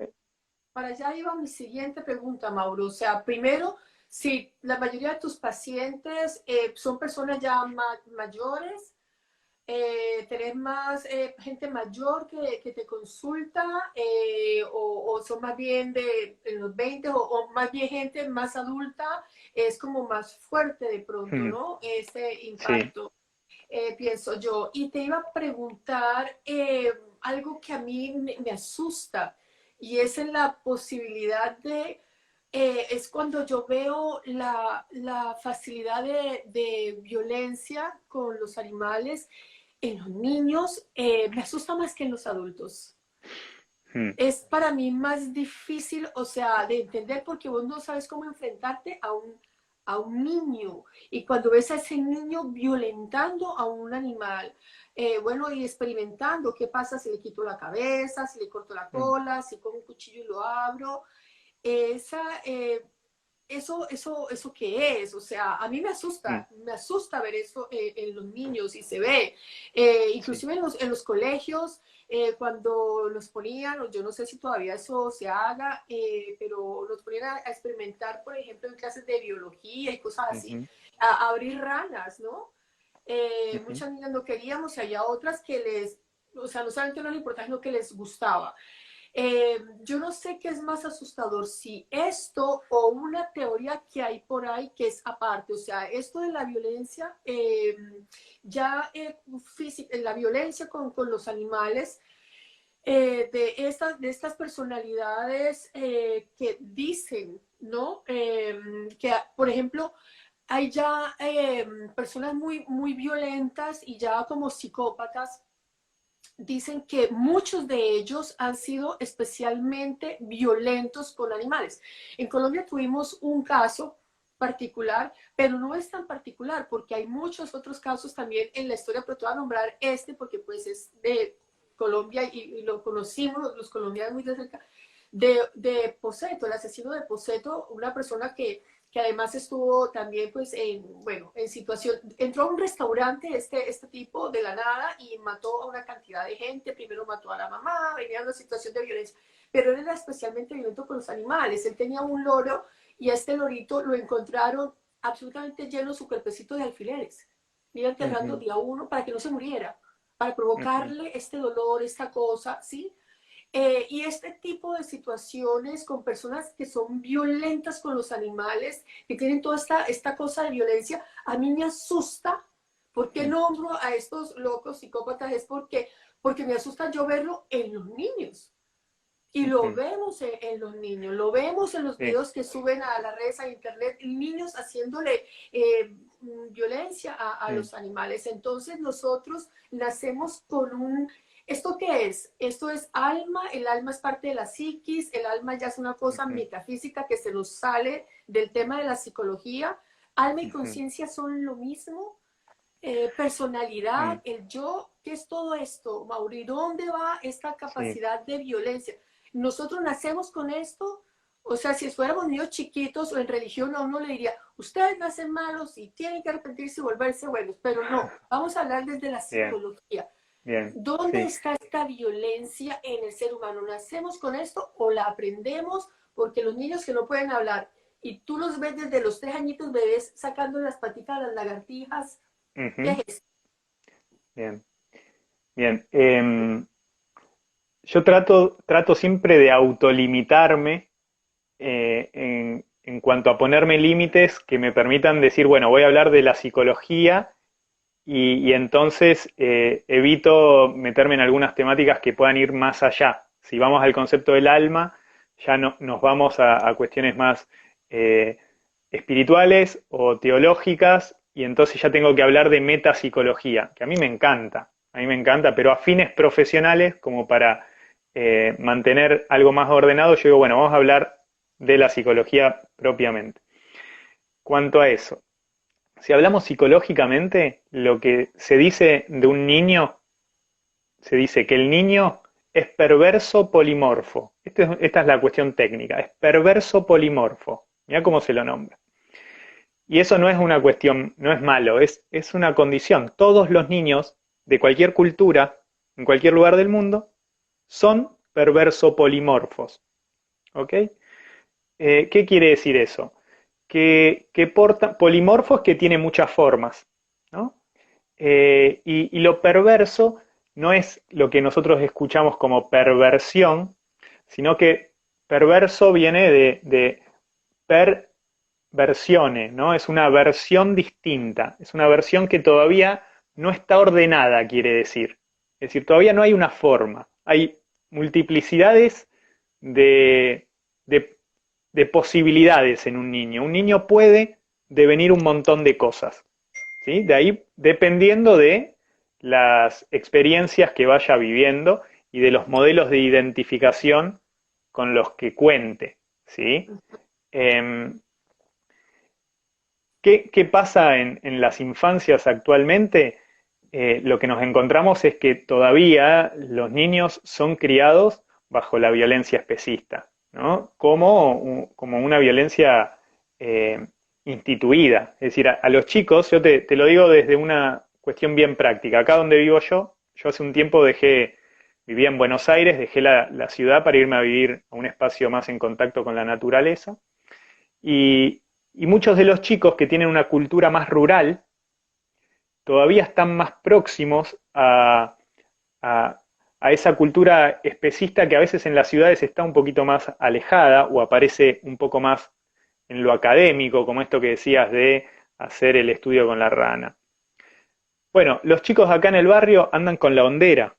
Para allá iba mi siguiente pregunta, Mauro. O sea, primero, si la mayoría de tus pacientes son personas ya mayores, tenés más gente mayor que te consulta o son más bien de en los 20 o más bien gente más adulta, es como más fuerte de pronto, hmm, ¿no? Ese sí, impacto, pienso yo. Y te iba a preguntar algo que a mí me asusta y es en la posibilidad de, es cuando yo veo la facilidad de violencia con los animales en los niños me asusta más que en los adultos. Mm, Es para mí más difícil, o sea, de entender porque vos no sabes cómo enfrentarte a un niño. Y cuando ves a ese niño violentando a un animal, bueno, y experimentando qué pasa si le quito la cabeza, si le corto la mm, cola, si con un cuchillo y lo abro. Esa, eso qué es, o sea, a mí mm, me asusta ver eso en los niños y se ve, sí. inclusive en los colegios, cuando los ponían, yo no sé si todavía eso se haga, pero los ponían a experimentar, por ejemplo, en clases de biología y cosas así, Ujú, a abrir ranas, ¿no? ujú, Muchas niñas no queríamos y había otras que les, o sea, no solamente no les importaba, sino que les gustaba. Yo no sé qué es más asustador, si esto o una teoría que hay por ahí que es aparte, o sea, esto de la violencia, ya física, la violencia con los animales, de estas personalidades que dicen, ¿no? Que, por ejemplo, hay ya personas muy violentas y ya como psicópatas dicen que muchos de ellos han sido especialmente violentos con animales. En Colombia tuvimos un caso particular, pero no es tan particular porque hay muchos otros casos también en la historia, pero te voy a nombrar este porque pues es de Colombia y lo conocimos los colombianos muy de cerca, de Poseto, el asesino de Poseto, una persona que además estuvo también pues bueno, en situación, entró a un restaurante este tipo de la nada y mató a una cantidad de gente, primero mató a la mamá, venía en una situación de violencia, pero él era especialmente violento con los animales, él tenía un loro y a este lorito lo encontraron absolutamente lleno su cuerpecito de alfileres, iba enterrando ujú, día uno para que no se muriera, para ujú, provocarle este dolor, esta cosa, ¿sí? Y este tipo de situaciones con personas que son violentas con los animales, que tienen toda esta cosa de violencia, a mí me asusta. ¿Por qué mm, nombro a estos locos psicópatas? Es porque me asusta yo verlo en los niños. Y lo ujú, vemos en los niños, lo vemos en los sí, videos que suben a las redes, a internet, niños haciéndole violencia a mm, los animales. Entonces nosotros nacemos con un... ¿Esto qué es? Esto es alma, el alma es parte de la psiquis, el alma ya es una cosa ujú, metafísica que se nos sale del tema de la psicología. Alma y ujú, conciencia son lo mismo. Personalidad, mm, el yo, ¿qué es todo esto, Mauri? ¿Dónde va esta sí, capacidad de violencia? Nosotros nacemos con esto, o sea, si fuéramos niños chiquitos o en religión, a uno le diría, ustedes nacen malos y tienen que arrepentirse y volverse buenos, pero no, vamos a hablar desde la bien, psicología. bien, ¿Dónde sí. está esta violencia en el ser humano? ¿Nacemos con esto o la aprendemos? Porque los niños que no pueden hablar y tú los ves desde los 3 añitos bebés sacando las patitas a las lagartijas, ¿qué Ujú, es? bien, bien. Yo trato siempre de autolimitarme en cuanto a ponerme límites que me permitan decir, bueno, voy a hablar de la psicología y entonces evito meterme en algunas temáticas que puedan ir más allá. Si vamos al concepto del alma, ya no, nos vamos a cuestiones más eh, espirituales o teológicas y entonces ya tengo que hablar de metapsicología, que a mí me encanta, pero a fines profesionales, como para mantener algo más ordenado, yo digo, bueno, vamos a hablar de la psicología propiamente. Cuanto a eso, si hablamos psicológicamente, lo que se dice de un niño, se dice que el niño es perverso polimorfo. Esta es la cuestión técnica, es perverso polimorfo. Mira cómo se lo nombra. Y eso no es una cuestión, no es malo, es una condición. Todos los niños de cualquier cultura, en cualquier lugar del mundo, son perverso polimorfos. ¿Ok? ¿Qué quiere decir eso? Que polimorfos que tiene muchas formas, ¿no? Y lo perverso no es lo que nosotros escuchamos como perversión, sino que perverso viene de perversione, ¿no? Es una versión distinta, es una versión que todavía no está ordenada, quiere decir. Es decir, todavía no hay una forma, hay multiplicidades de, de, de posibilidades en un niño. Un niño puede devenir un montón de cosas. ¿Sí? De ahí, dependiendo de las experiencias que vaya viviendo y de los modelos de identificación con los que cuente, ¿sí? Em, ¿qué pasa en las infancias actualmente? Lo que nos encontramos es que todavía los niños son criados bajo la violencia especista, ¿no? Como una violencia eh, instituida. Es decir, a los chicos, yo te lo digo desde una cuestión bien práctica. Acá donde vivo yo hace un tiempo vivía en Buenos Aires, dejé la ciudad para irme a vivir a un espacio más en contacto con la naturaleza. Y muchos de los chicos que tienen una cultura más rural todavía están más próximos a, a esa cultura especista que a veces en las ciudades está un poquito más alejada o aparece un poco más en lo académico, como esto que decías de hacer el estudio con la rana. Bueno, los chicos acá en el barrio andan con la hondera,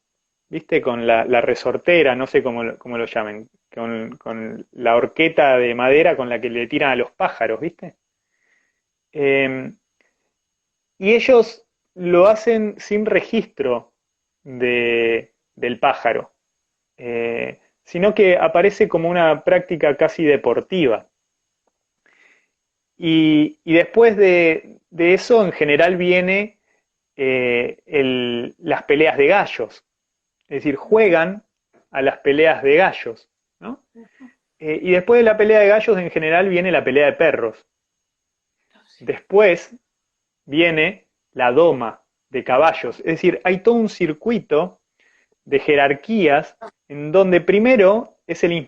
¿viste? Con la resortera, no sé cómo lo llamen, con la horqueta de madera con la que le tiran a los pájaros, ¿viste? Eh, y ellos lo hacen sin registro del pájaro, sino que aparece como una práctica casi deportiva. Y después de eso, en general, viene las peleas de gallos. Es decir, juegan a las peleas de gallos, ¿no? Y después de la pelea de gallos, en general, viene la pelea de perros. Después viene la doma de caballos. Es decir, hay todo un circuito de jerarquías en donde primero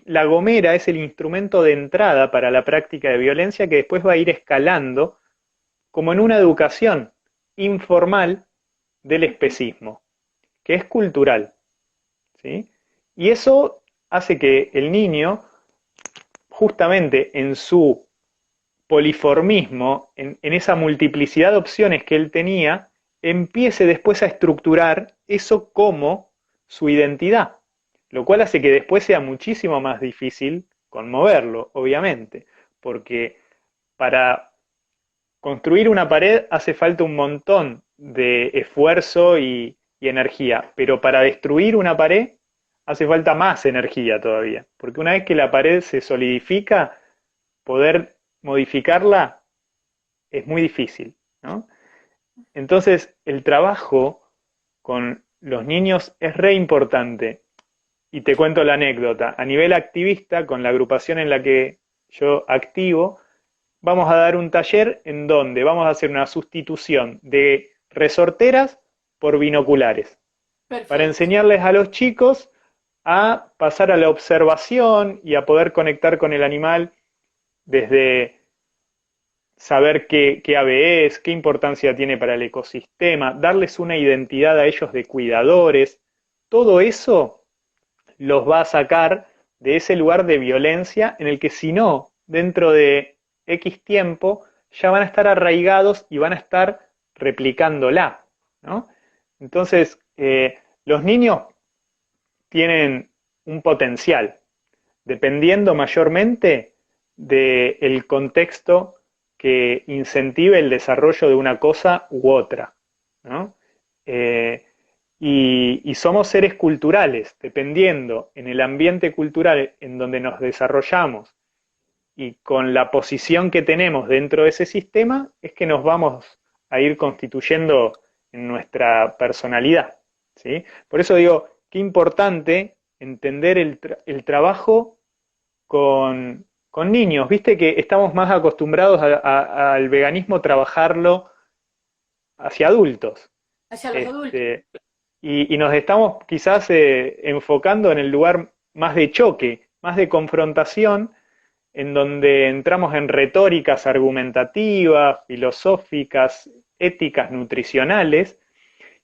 la gomera es el instrumento de entrada para la práctica de violencia que después va a ir escalando como en una educación informal del especismo, que es cultural, ¿sí? Y eso hace que el niño, justamente en su poliformismo, en esa multiplicidad de opciones que él tenía, empiece después a estructurar eso como su identidad, lo cual hace que después sea muchísimo más difícil conmoverlo, obviamente, porque para construir una pared hace falta un montón de esfuerzo y energía, pero para destruir una pared hace falta más energía todavía, porque una vez que la pared se solidifica, poder modificarla es muy difícil, ¿no? Entonces, el trabajo con los niños es re importante. Y te cuento la anécdota. A nivel activista, con la agrupación en la que yo activo, vamos a dar un taller en donde vamos a hacer una sustitución de resorteras por binoculares, para Perfecto. enseñarles a los chicos a pasar a la observación y a poder conectar con el animal desde saber qué ave es, qué importancia tiene para el ecosistema, darles una identidad a ellos de cuidadores. Todo eso los va a sacar de ese lugar de violencia en el que si no, dentro de X tiempo, ya van a estar arraigados y van a estar replicándola, ¿no? Entonces, los niños tienen un potencial, dependiendo mayormente del contexto que incentive el desarrollo de una cosa u otra, ¿no? Y somos seres culturales, dependiendo en el ambiente cultural en donde nos desarrollamos y con la posición que tenemos dentro de ese sistema, es que nos vamos a ir constituyendo en nuestra personalidad, ¿sí? Por eso digo, qué importante entender el trabajo con niños. Viste que estamos más acostumbrados al veganismo trabajarlo hacia adultos. Hacia los adultos. Este, y nos estamos quizás enfocando en el lugar más de choque, más de confrontación, en donde entramos en retóricas argumentativas, filosóficas, éticas, nutricionales,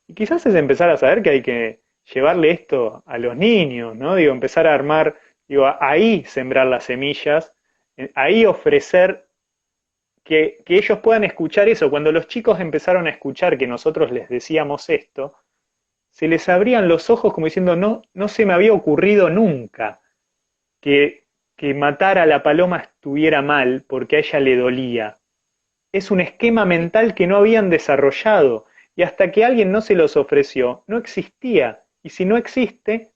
y quizás es empezar a saber que hay que llevarle esto a los niños, ¿no? Digo, empezar a armar, digo, ahí sembrar las semillas, ahí ofrecer que ellos puedan escuchar eso. Cuando los chicos empezaron a escuchar que nosotros les decíamos esto, se les abrían los ojos como diciendo, no se me había ocurrido nunca que matar a la paloma estuviera mal porque a ella le dolía. Es un esquema mental que no habían desarrollado. Y hasta que alguien no se los ofreció, no existía. Y si no existe,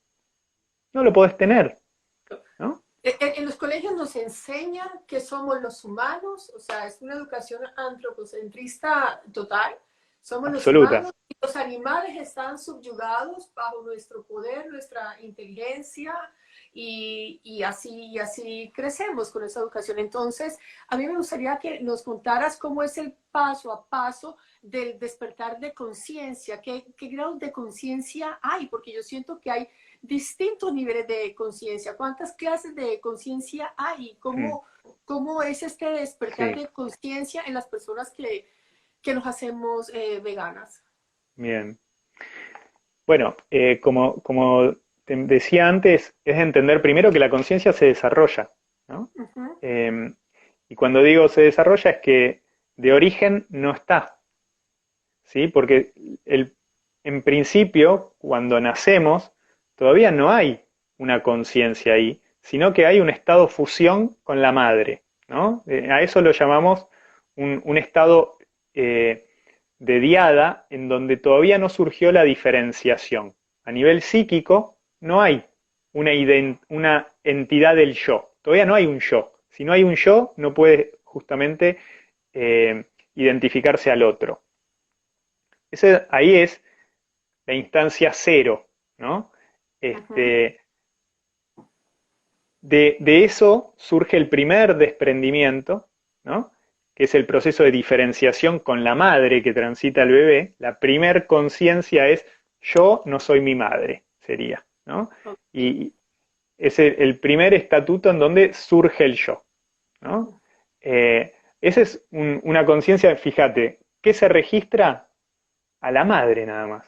no lo podés tener, ¿no? En los colegios nos enseñan que somos los humanos, o sea, es una educación antropocentrista total. Somos los Absoluta. humanos y los animales están subyugados bajo nuestro poder, nuestra inteligencia y así crecemos con esa educación. Entonces, a mí me gustaría que nos contaras cómo es el paso a paso del despertar de conciencia, qué grados de conciencia hay, porque yo siento que hay distintos niveles de conciencia. ¿Cuántas clases de conciencia hay? Mm, ¿Cómo es este despertar sí, de conciencia en las personas que nos hacemos veganas? bien. Bueno, como te decía antes, es entender primero que la conciencia se desarrolla, ¿no? Uh -huh, Eh, y cuando digo se desarrolla es que de origen no está, ¿sí? Porque en principio, cuando nacemos, todavía no hay una conciencia ahí, sino que hay un estado fusión con la madre, ¿no? A eso lo llamamos un estado de diada en donde todavía no surgió la diferenciación. A nivel psíquico no hay una entidad del yo, todavía no hay un yo. Si no hay un yo, no puede justamente identificarse al otro. Ahí es la instancia cero, ¿no? uh -huh, Este, de eso surge el primer desprendimiento, ¿no? Que es el proceso de diferenciación con la madre que transita el bebé. La primer conciencia es yo no soy mi madre, sería, ¿no? okay, Y es el primer estatuto en donde surge el yo, ¿no? Esa es una conciencia, fíjate, que se registra a la madre nada más,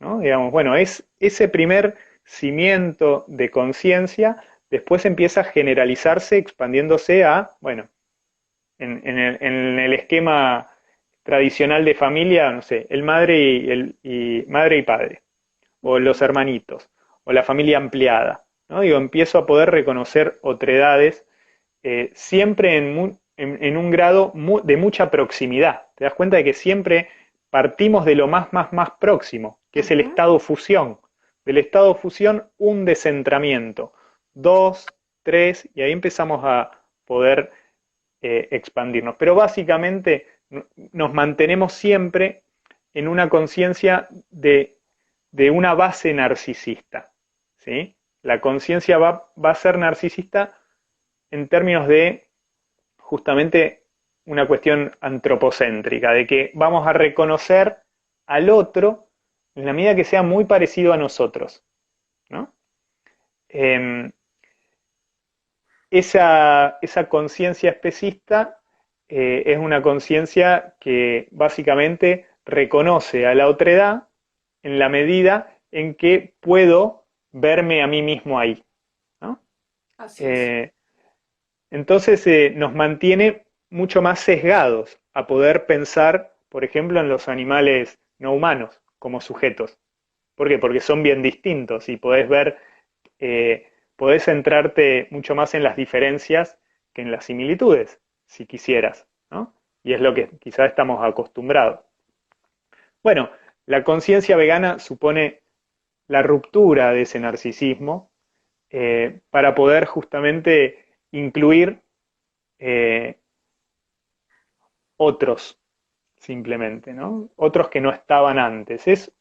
¿no? Digamos, bueno, es ese primer cimiento de conciencia, después empieza a generalizarse, expandiéndose a, bueno, en el esquema tradicional de familia, no sé, el madre y madre y padre, uh o los -huh, hermanitos, o la familia ampliada, ¿no? Digo, empiezo a poder reconocer otredades siempre en un grado de mucha proximidad. Te das cuenta de que siempre partimos de lo más próximo, que uh es el -huh. estado fusión. Del estado fusión, un descentramiento. Dos, tres, y ahí empezamos a poder expandirnos. Pero básicamente nos mantenemos siempre en una conciencia de una base narcisista. ¿Sí? La conciencia va a ser narcisista en términos de justamente una cuestión antropocéntrica, de que vamos a reconocer al otro en la medida que sea muy parecido a nosotros, ¿no? Eh, esa conciencia especista es una conciencia que básicamente reconoce a la otredad en la medida en que puedo verme a mí mismo ahí, ¿no? Así es. Eh, Entonces nos mantiene mucho más sesgados a poder pensar, por ejemplo, en los animales no humanos como sujetos. ¿Por qué? Porque son bien distintos y podés ver, podés centrarte mucho más en las diferencias que en las similitudes, si quisieras, ¿no? Y es lo que quizás estamos acostumbrados. Bueno, la conciencia vegana supone la ruptura de ese narcisismo para poder justamente incluir eh, otros, simplemente, ¿no? Otros que no estaban antes. Es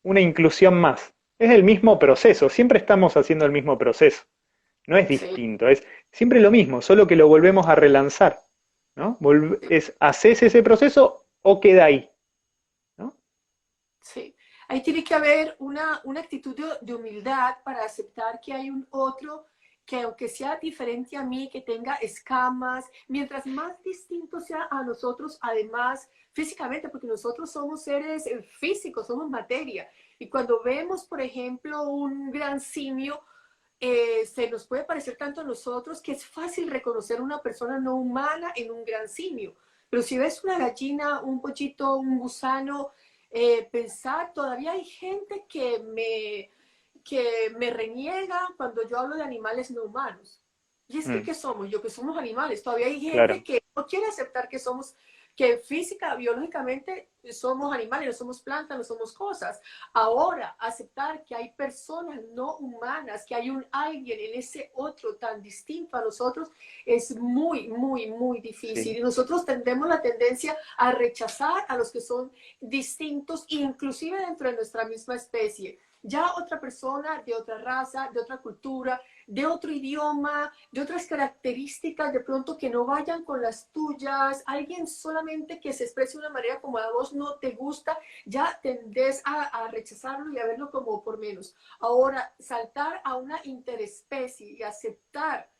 una inclusión más. Es el mismo proceso, siempre estamos haciendo el mismo proceso. No es Sí, distinto, es siempre lo mismo, solo que lo volvemos a relanzar, ¿no? sí. ¿Haces ese proceso o queda ahí? ¿No? Sí, ahí tiene que haber una actitud de humildad para aceptar que hay un otro que aunque sea diferente a mí, que tenga escamas, mientras más distinto sea a nosotros, además físicamente, porque nosotros somos seres físicos, somos materia. Y cuando vemos, por ejemplo, un gran simio, se nos puede parecer tanto a nosotros que es fácil reconocer una persona no humana en un gran simio. Pero si ves una gallina, un pollito, un gusano, pensar, todavía hay gente que me reniega cuando yo hablo de animales no humanos. Y es que, Mm, ¿qué somos? Yo que somos animales. Todavía hay gente claro, que no quiere aceptar que física, biológicamente somos animales, no somos plantas, no somos cosas. Ahora, aceptar que hay personas no humanas, que hay un alguien en ese otro tan distinto a nosotros, es muy, muy, muy difícil. Sí, Y nosotros tendemos la tendencia a rechazar a los que son distintos, inclusive dentro de nuestra misma especie. Ya otra persona de otra raza, de otra cultura, de otro idioma, de otras características de pronto que no vayan con las tuyas, alguien solamente que se exprese de una manera como a vos no te gusta, ya tendés a rechazarlo y a verlo como por menos. Ahora, saltar a una interespecie y aceptar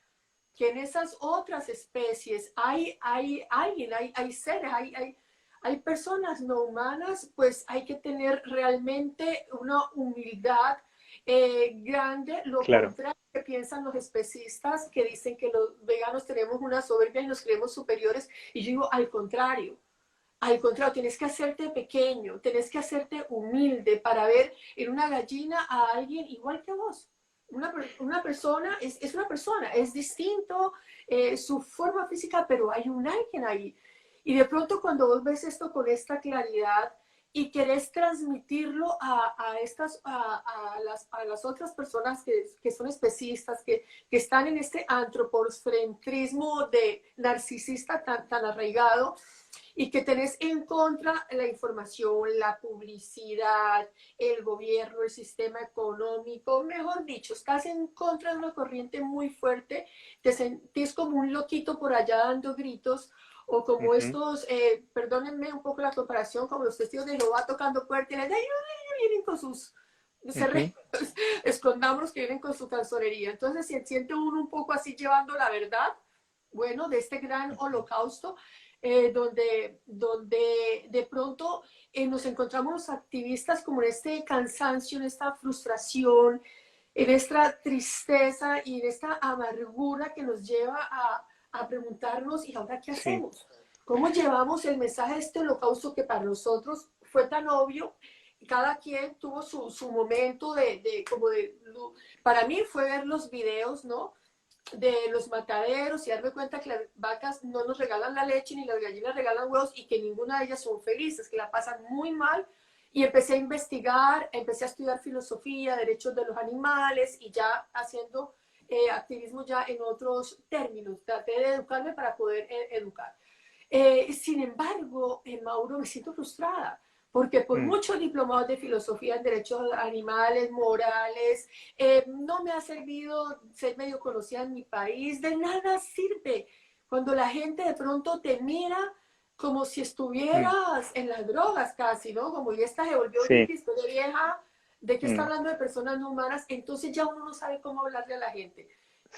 que en esas otras especies hay alguien, hay seres, hay personas no humanas, pues hay que tener realmente una humildad grande, lo claro, contrario que piensan los especistas que dicen que los veganos tenemos una soberbia y nos creemos superiores, y yo digo al contrario, tienes que hacerte pequeño, tienes que hacerte humilde para ver en una gallina a alguien igual que vos. Una persona es una persona, es distinto su forma física, pero hay un alguien ahí. Y de pronto cuando vos ves esto con esta claridad y querés transmitirlo a las otras personas que son especistas, que están en este antropocentrismo de narcisista tan arraigado, y que tenés en contra la información, la publicidad, el gobierno, el sistema económico, mejor dicho, estás en contra de una corriente muy fuerte, te sentís como un loquito por allá dando gritos, o como ujú, estos, perdónenme un poco la comparación, como los testigos de Jehová tocando puertas, y vienen con sus, ujú, escondamos que vienen con su canzonería. Entonces, si siente uno un poco así llevando la verdad, bueno, de este gran holocausto, donde de pronto nos encontramos los activistas como en este cansancio, en esta frustración, en esta tristeza y en esta amargura que nos lleva a preguntarnos, ¿y ahora qué sí, hacemos? ¿Cómo llevamos el mensaje de este holocausto que para nosotros fue tan obvio? Cada quien tuvo su momento como de, para mí fue ver los videos, ¿no? De los mataderos y darme cuenta que las vacas no nos regalan la leche ni las gallinas regalan huevos y que ninguna de ellas son felices, que la pasan muy mal. Y empecé a investigar, empecé a estudiar filosofía, derechos de los animales y ya haciendo activismo ya en otros términos. Traté de educarme para poder educar. Sin embargo, Mauro, me siento frustrada, porque por mm, muchos diplomados de filosofía en derechos animales, morales, no me ha servido ser medio conocida en mi país, de nada sirve cuando la gente de pronto te mira como si mm, estuvieras en las drogas casi, ¿no? Como ya esta se volvió sí, hippie, historia vieja, ¿de qué está mm, hablando de personas no humanas? Entonces ya uno no sabe cómo hablarle a la gente.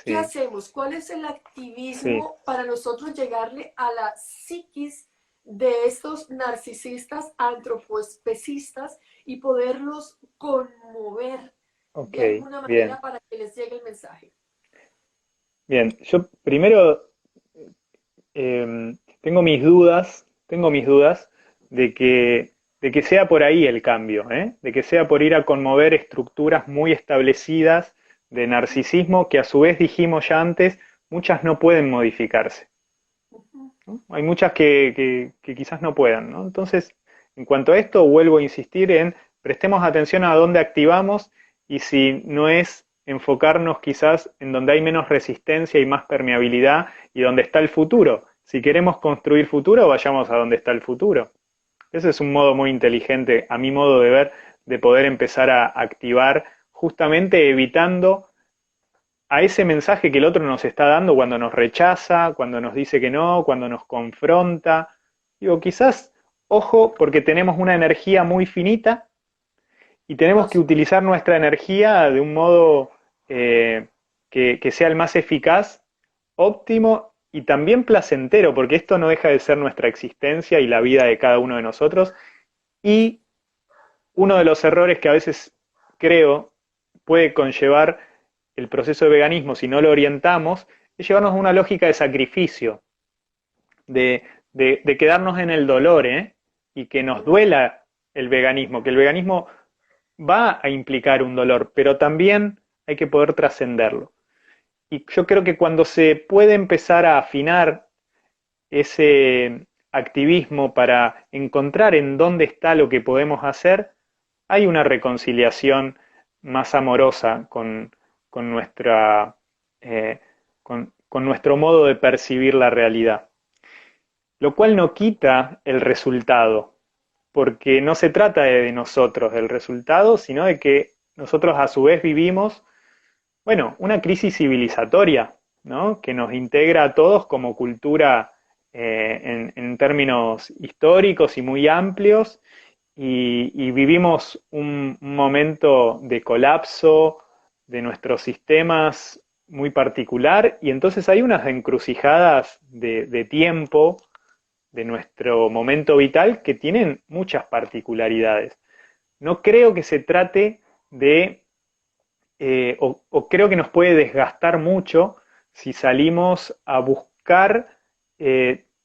¿Qué sí, hacemos? ¿Cuál es el sí. activismo para nosotros llegarle a la psiquis de estos narcisistas antropoespecistas y poderlos conmover Ok, de alguna bien, manera para que les llegue el mensaje? bien. Yo primero tengo mis dudas de que sea por ahí el cambio, ¿eh? De que sea por ir a conmover estructuras muy establecidas de narcisismo que a su vez dijimos ya antes, muchas no pueden modificarse, ¿no? Hay muchas que quizás no puedan, ¿no? Entonces, en cuanto a esto, vuelvo a insistir en prestemos atención a dónde activamos y si no es enfocarnos quizás en donde hay menos resistencia y más permeabilidad y donde está el futuro. Si queremos construir futuro, vayamos a donde está el futuro. Ese es un modo muy inteligente, a mi modo de ver, de poder empezar a activar, justamente evitando a ese mensaje que el otro nos está dando cuando nos rechaza, cuando nos dice que no, cuando nos confronta. Digo, quizás, ojo, porque tenemos una energía muy finita y tenemos que Dios, utilizar nuestra energía de un modo que sea el más eficaz, óptimo y también placentero, porque esto no deja de ser nuestra existencia y la vida de cada uno de nosotros. Y uno de los errores que a veces creo puede conllevar el proceso de veganismo si no lo orientamos es llevarnos a una lógica de sacrificio, de quedarnos en el dolor, ¿eh? Y que nos duela el veganismo, que el veganismo va a implicar un dolor, pero también hay que poder trascenderlo. Y yo creo que cuando se puede empezar a afinar ese, activismo, para encontrar en dónde está lo que podemos hacer, hay una reconciliación más amorosa con nuestra, con nuestro modo de percibir la realidad. Lo cual no quita el resultado, porque no se trata de nosotros el resultado, sino de que nosotros a su vez vivimos, bueno, una crisis civilizatoria, ¿no? Que nos integra a todos como cultura en términos históricos y muy amplios, y vivimos un momento de colapso de nuestros sistemas muy particular, y entonces hay unas encrucijadas de tiempo de nuestro momento vital que tienen muchas particularidades. No creo que se trate de, o creo que nos puede desgastar mucho si salimos a buscar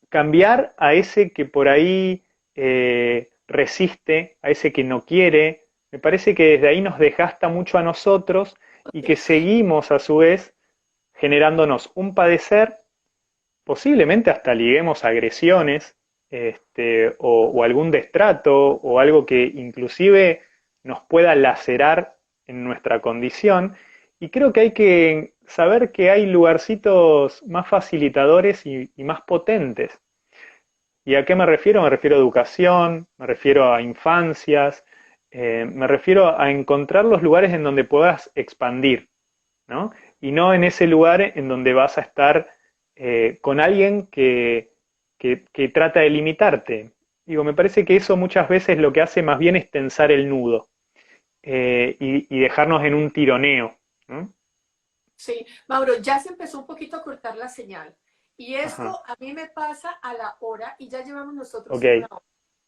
cambiar a ese que por ahí resiste, a ese que no quiere. Me parece que desde ahí nos desgasta mucho a nosotros y que seguimos a su vez generándonos un padecer, posiblemente hasta liguemos agresiones, o algún destrato o algo que inclusive nos pueda lacerar en nuestra condición. Y creo que hay que saber que hay lugarcitos más facilitadores y más potentes. ¿Y a qué me refiero? Me refiero a educación, me refiero a infancias, me refiero a encontrar los lugares en donde puedas expandir, ¿no? Y no en ese lugar en donde vas a estar con alguien que trata de limitarte. Digo, me parece que eso muchas veces lo que hace más bien es tensar el nudo y dejarnos en un tironeo, ¿no? Sí, Mauro, ya se empezó un poquito a cortar la señal. Y Ajá, esto a mí me pasa a la hora y ya llevamos nosotros ok, una hora.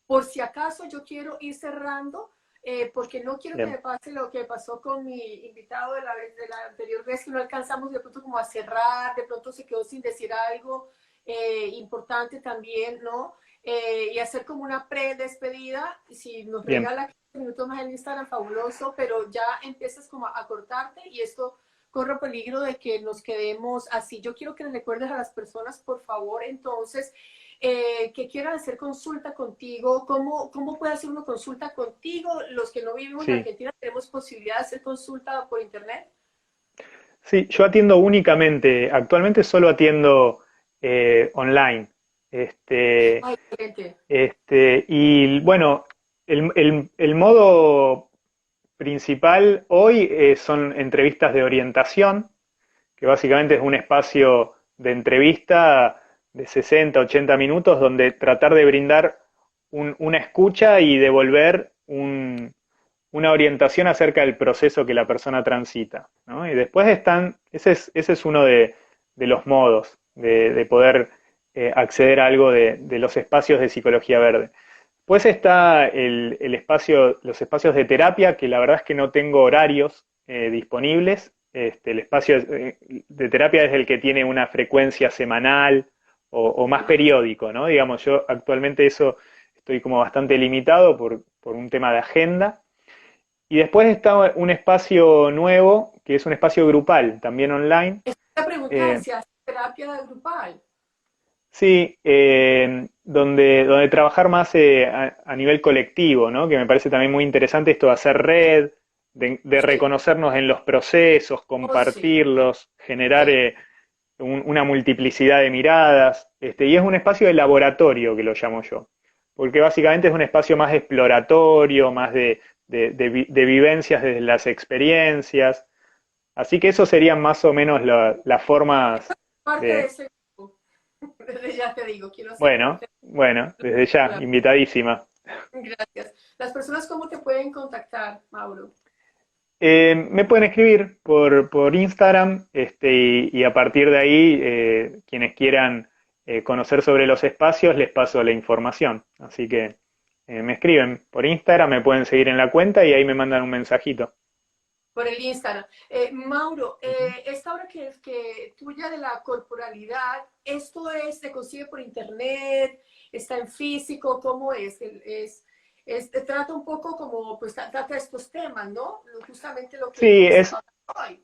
Por si acaso yo quiero ir cerrando, porque no quiero que bien, me pase lo que pasó con mi invitado de la anterior vez, que no alcanzamos de pronto como a cerrar, de pronto se quedó sin decir algo importante también, ¿no? Y hacer como una pre-despedida, si nos bien. regala 15 minutos más en Instagram, fabuloso, pero ya empiezas como a cortarte y esto corre peligro de que nos quedemos así. Yo quiero que le recuerdes a las personas, por favor, entonces, que quieran hacer consulta contigo, ¿cómo puede hacer una consulta contigo? Los que no vivimos en Sí, Argentina tenemos posibilidad de hacer consulta por internet. sí, yo atiendo únicamente, actualmente solo atiendo online. Este, Ay, excelente. y bueno, el modo principal hoy son entrevistas de orientación, que básicamente es un espacio de entrevista de 60, 80 minutos donde tratar de brindar una escucha y devolver una orientación acerca del proceso que la persona transita, ¿no? Y después están, ese es uno de los modos de poder acceder a algo de los espacios de psicología verde. Pues está el espacio, los espacios de terapia, que la verdad es que no tengo horarios disponibles. El espacio de terapia es el que tiene una frecuencia semanal o más periódico, ¿no? Digamos, yo actualmente eso estoy como bastante limitado por un tema de agenda. Y después está un espacio nuevo, que es un espacio grupal, también online. Esta pregunta Eh, si hace terapia grupal. Sí, donde trabajar más a nivel colectivo, ¿no? Que me parece también muy interesante esto de hacer red, de Sí, reconocernos en los procesos, oh sí, compartirlos, generar sí. una multiplicidad de miradas. Y es un espacio de laboratorio que lo llamo yo, porque básicamente es un espacio más exploratorio, más de vivencias desde las experiencias. Así que eso serían más o menos las formas Parte de de, ese grupo. Desde ya te digo, quiero ser bueno, parte bueno, desde ya, de. invitadísima. Gracias. Las personas, ¿cómo te pueden contactar, Mauro? Me pueden escribir por Instagram, y a partir de ahí, quienes quieran conocer sobre los espacios, les paso la información. Así que me escriben por Instagram, me pueden seguir en la cuenta y ahí me mandan un mensajito. Por el Instagram. Mauro, Ujú. esta obra que tuya de la corporalidad, ¿esto se consigue por internet? ¿Está en físico? ¿Cómo es? Trata un poco como, pues trata estos temas, ¿no? Justamente lo que Sí, hemos estado hoy.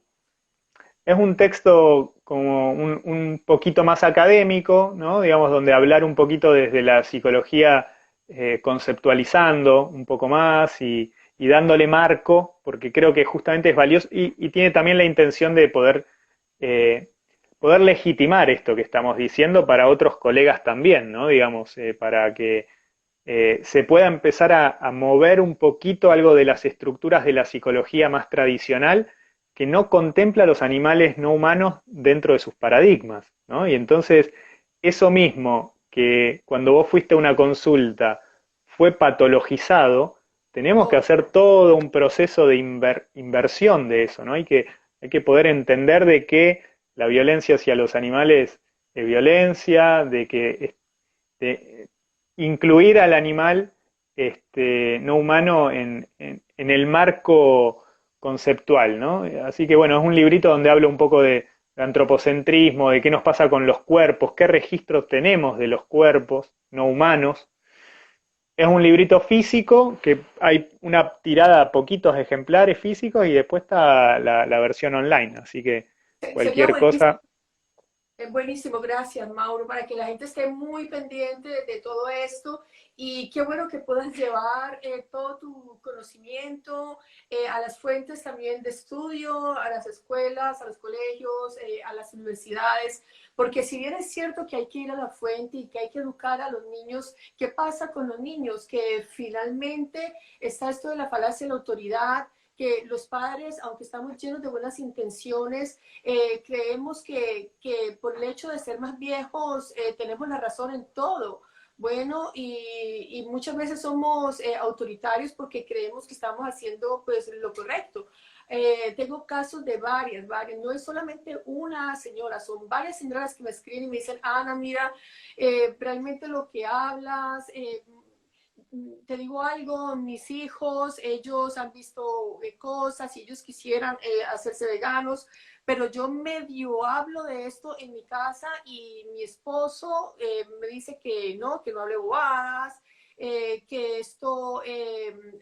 es un texto como un poquito más académico, ¿no? Digamos, donde hablar un poquito desde la psicología, conceptualizando un poco más y dándole marco, porque creo que justamente es valioso y tiene también la intención de eh, poder legitimar esto que estamos diciendo para otros colegas también, ¿no? Digamos, para que se pueda empezar a mover un poquito algo de las estructuras de la psicología más tradicional que no contempla a los animales no humanos dentro de sus paradigmas, ¿no? Y entonces, eso mismo que cuando vos fuiste a una consulta fue patologizado, tenemos que Oh, hacer todo un proceso de inversión de eso, ¿no? Hay que poder entender de que la violencia hacia los animales es violencia, de que de incluir al animal no humano en el marco conceptual, ¿no? Así que bueno, es un librito donde hablo un poco de antropocentrismo, de qué nos pasa con los cuerpos, qué registros tenemos de los cuerpos no humanos. Es un librito físico, que hay una tirada, poquitos ejemplares físicos, y después está la versión online, así que sería cualquier buenísimo. cosa. Buenísimo, gracias Mauro, para que la gente esté muy pendiente de todo esto y qué bueno que puedas llevar todo tu conocimiento a las fuentes también de estudio, a las escuelas, a los colegios, a las universidades, porque si bien es cierto que hay que ir a la fuente y que hay que educar a los niños, ¿qué pasa con los niños? Que finalmente está esto de la falacia de la autoridad, que los padres, aunque estamos llenos de buenas intenciones, creemos que por el hecho de ser más viejos tenemos la razón en todo. Bueno, y muchas veces somos autoritarios porque creemos que estamos haciendo pues lo correcto. Tengo casos de varias, no es solamente una señora, son varias señoras que me escriben y me dicen, Ana, mira, realmente lo que hablas, te digo algo, mis hijos, ellos han visto cosas y ellos quisieran hacerse veganos, pero yo medio hablo de esto en mi casa y mi esposo me dice que no hable bobadas, que esto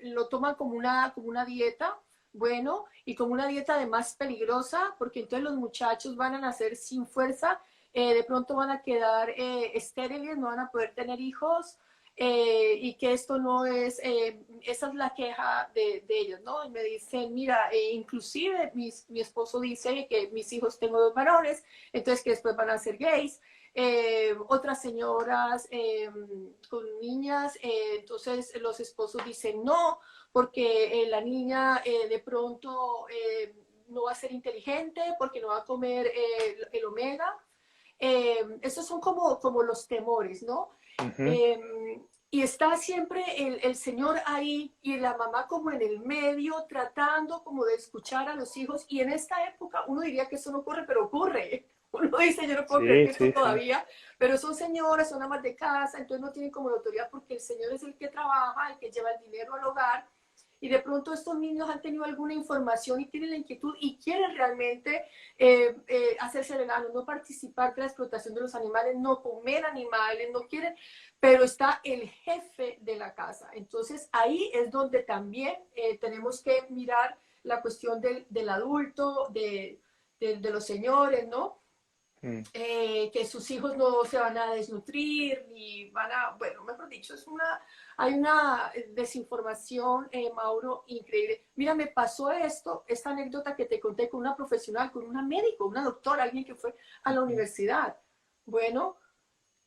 lo toman como una dieta, bueno, y como una dieta además peligrosa, porque entonces los muchachos van a nacer sin fuerza, de pronto van a quedar estériles, no van a poder tener hijos, y que esto no es, esa es la queja de ellos, ¿no? Y me dicen, mira, inclusive mi esposo dice que mis hijos tengo dos varones, entonces que después van a ser gays. Otras señoras con niñas, entonces los esposos dicen no, porque la niña de pronto no va a ser inteligente, porque no va a comer el omega. Esos son como los temores, ¿no? Ujú. Eh, y está siempre el señor ahí y la mamá como en el medio, tratando como de escuchar a los hijos. Y en esta época uno diría que eso no ocurre, pero ocurre. Uno dice, yo no puedo creer Sí, que esto sí, sí. todavía, pero son señoras, son amas de casa, entonces no tienen como la autoridad porque el señor es el que trabaja, el que lleva el dinero al hogar, y de pronto estos niños han tenido alguna información y tienen la inquietud y quieren realmente hacerse veganos, no participar de la explotación de los animales, no comer animales, no quieren, pero está el jefe de la casa. Entonces ahí es donde también tenemos que mirar la cuestión del adulto, de los señores, ¿no? Mm. Que sus hijos no se van a desnutrir, ni van a, bueno, mejor dicho, hay una desinformación, Mauro, increíble. Mira, me pasó esto, esta anécdota que te conté con una profesional, con una médico, una doctora, alguien que fue a la universidad. Bueno,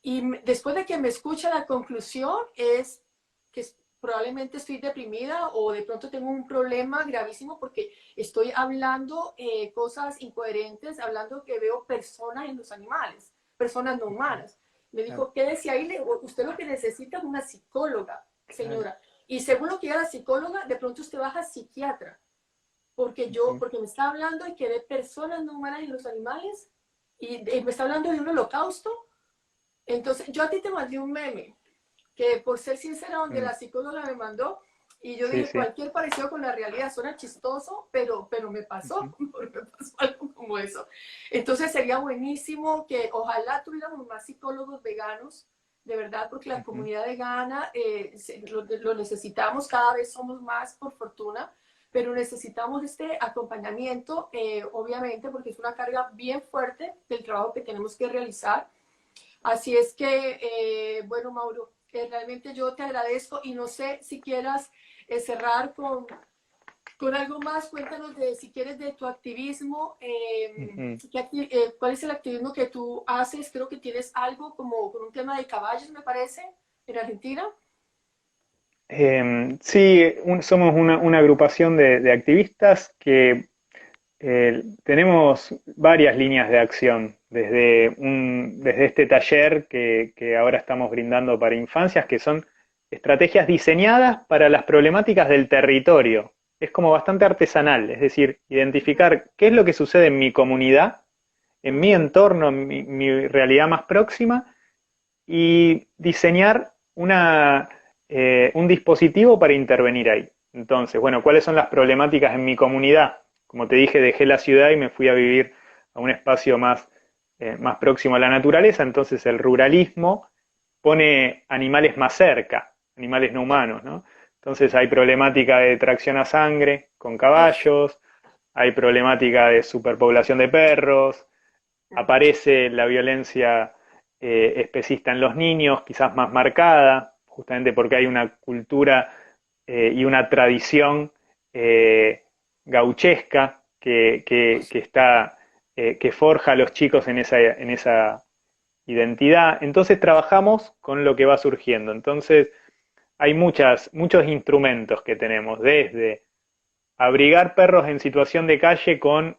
y después de que me escucha la conclusión es que probablemente estoy deprimida o de pronto tengo un problema gravísimo porque estoy hablando cosas incoherentes, hablando que veo personas en los animales, personas no humanas. Me Claro, dijo, quédese ahí, usted lo que necesita es una psicóloga, claro. señora. Y según lo que diga la psicóloga, de pronto usted baja a psiquiatra, Ujú. porque me está hablando de que ve personas no humanas en los animales y me está hablando de un holocausto. Entonces, yo a ti te mandé un meme, que por ser sincera, donde Mm. la psicóloga me mandó, y yo Sí, dije, sí. cualquier parecido con la realidad suena chistoso, pero me Ujú. pasó, porque me pasó algo como eso. Entonces sería buenísimo que ojalá tuviéramos más psicólogos veganos, de verdad, porque la Ujú. comunidad vegana lo necesitamos, cada vez somos más, por fortuna, pero necesitamos este acompañamiento, obviamente, porque es una carga bien fuerte del trabajo que tenemos que realizar. Así es que, bueno, Mauro, realmente yo te agradezco y no sé si quieras cerrar con algo más. Cuéntanos de, si quieres, de tu activismo, Ujú. cuál es el activismo que tú haces. Creo que tienes algo como con un tema de caballos, me parece, en Argentina. Sí, somos una agrupación de activistas que tenemos varias líneas de acción, desde este taller que ahora estamos brindando para infancias, que son estrategias diseñadas para las problemáticas del territorio. Es como bastante artesanal, es decir, identificar qué es lo que sucede en mi comunidad, en mi entorno, en mi realidad más próxima, y diseñar un dispositivo para intervenir ahí. Entonces, bueno, ¿cuáles son las problemáticas en mi comunidad? Como te dije, dejé la ciudad y me fui a vivir a un espacio más próximo a la naturaleza, entonces el ruralismo pone animales más cerca, animales no humanos, ¿no? Entonces hay problemática de tracción a sangre con caballos, hay problemática de superpoblación de perros, aparece la violencia especista en los niños, quizás más marcada, justamente porque hay una cultura y una tradición gauchesca que forja a los chicos en esa identidad. Entonces trabajamos con lo que va surgiendo. Entonces hay muchos instrumentos que tenemos, desde abrigar perros en situación de calle con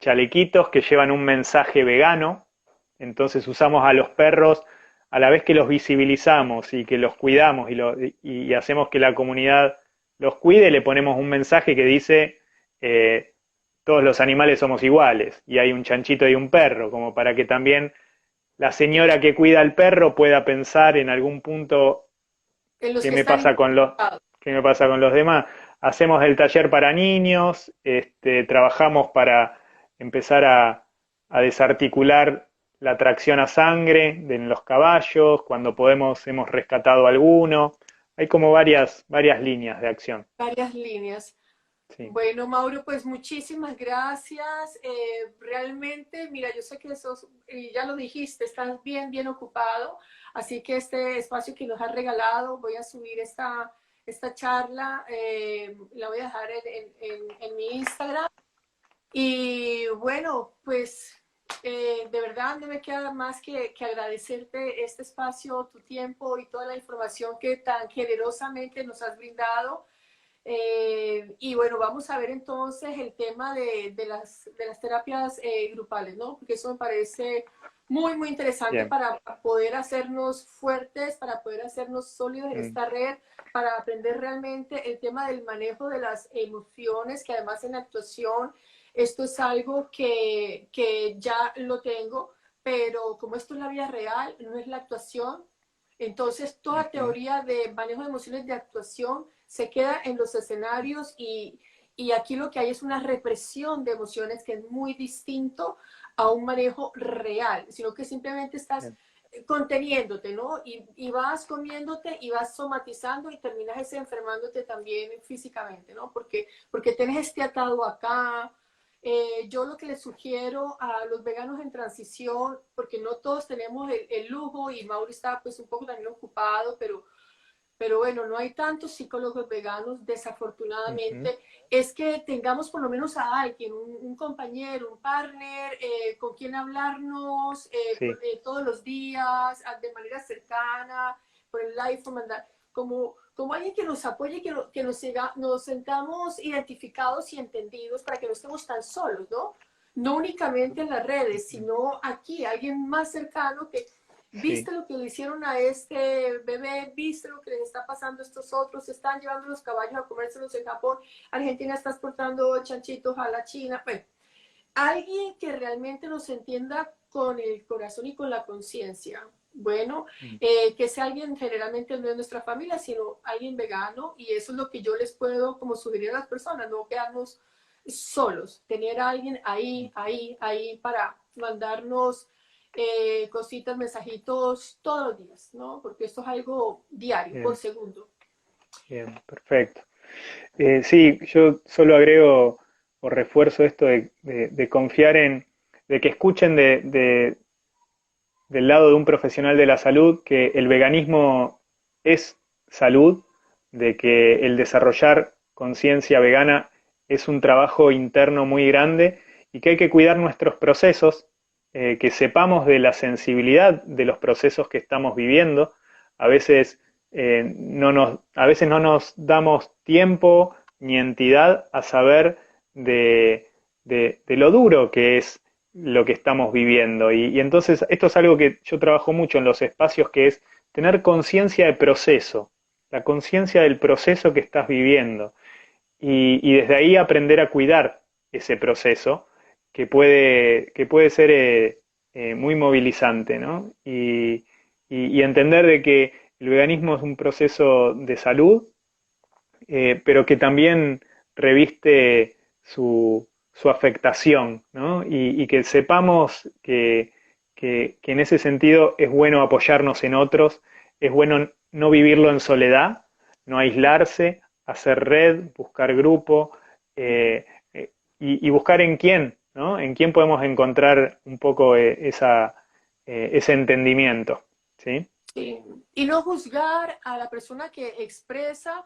chalequitos que llevan un mensaje vegano. Entonces usamos a los perros a la vez que los visibilizamos y que los cuidamos y hacemos que la comunidad los cuide, le ponemos un mensaje que dice todos los animales somos iguales y hay un chanchito y un perro, como para que también la señora que cuida al perro pueda pensar en algún punto En los qué que me están pasa identificados. qué me pasa con los demás. Hacemos el taller para niños, trabajamos para empezar a desarticular la tracción a sangre en los caballos, cuando podemos hemos rescatado alguno. Hay como varias líneas de acción. Varias líneas. Sí. Bueno, Mauro, pues muchísimas gracias. Realmente, mira, yo sé que sos, y ya lo dijiste, estás bien, bien ocupado, así que este espacio que nos has regalado, voy a subir esta charla, la voy a dejar en mi Instagram. Y bueno, pues de verdad no me queda más que agradecerte este espacio, tu tiempo y toda la información que tan generosamente nos has brindado. Y bueno, vamos a ver entonces el tema de las terapias grupales, ¿no? Porque eso me parece muy, muy interesante Bien. para poder hacernos fuertes, para poder hacernos sólidos en Mm, esta red, para aprender realmente el tema del manejo de las emociones, que además en la actuación esto es algo que ya lo tengo, pero como esto es la vida real, no es la actuación, entonces toda ujú. teoría de manejo de emociones de actuación se queda en los escenarios y aquí lo que hay es una represión de emociones que es muy distinto a un manejo real, sino que simplemente estás Bien. conteniéndote, ¿no? Y vas comiéndote y vas somatizando y terminas ese enfermándote también físicamente, ¿no? Porque tienes este atado acá. Yo lo que les sugiero a los veganos en transición, porque no todos tenemos el lujo y Mauro está pues un poco también ocupado, pero bueno, no hay tantos psicólogos veganos, Ujú. desafortunadamente, es que tengamos por lo menos a alguien, un compañero, un partner, con quien hablarnos Sí, todos los días, de manera cercana, por el iPhone, mandar, como alguien que nos apoye, nos sentamos identificados y entendidos para que no estemos tan solos, ¿no? No únicamente en las redes, ujú. sino aquí, alguien más cercano que Sí, viste lo que le hicieron a este bebé, viste lo que les está pasando a estos otros, están llevando los caballos a comérselos en Japón, Argentina está exportando chanchitos a la China, bueno, alguien que realmente nos entienda con el corazón y con la conciencia. Bueno, mm, que sea alguien generalmente no de nuestra familia, sino alguien vegano, y eso es lo que yo les puedo como sugerir a las personas, no quedarnos solos, tener a alguien mm, ahí para mandarnos cositas, mensajitos todos los días, ¿no? Porque esto es algo diario, por bien, segundo. bien, perfecto. Sí, yo solo agrego o refuerzo esto de confiar de que escuchen del lado de un profesional de la salud que el veganismo es salud, de que el desarrollar conciencia vegana es un trabajo interno muy grande y que hay que cuidar nuestros procesos, que sepamos de la sensibilidad de los procesos que estamos viviendo. A veces, a veces no nos damos tiempo ni entidad a saber de lo duro que es lo que estamos viviendo. Y entonces esto es algo que yo trabajo mucho en los espacios, que es tener conciencia de proceso, la conciencia del proceso que estás viviendo. Y desde ahí aprender a cuidar ese proceso que puede ser muy movilizante, ¿no? Y entender de que el veganismo es un proceso de salud, pero que también reviste su afectación, ¿no? Y que sepamos que en ese sentido es bueno apoyarnos en otros, es bueno no vivirlo en soledad, no aislarse, hacer red, buscar grupo, y buscar en quién, ¿no? En quién podemos encontrar un poco ese entendimiento, ¿sí? Sí. Y no juzgar a la persona que expresa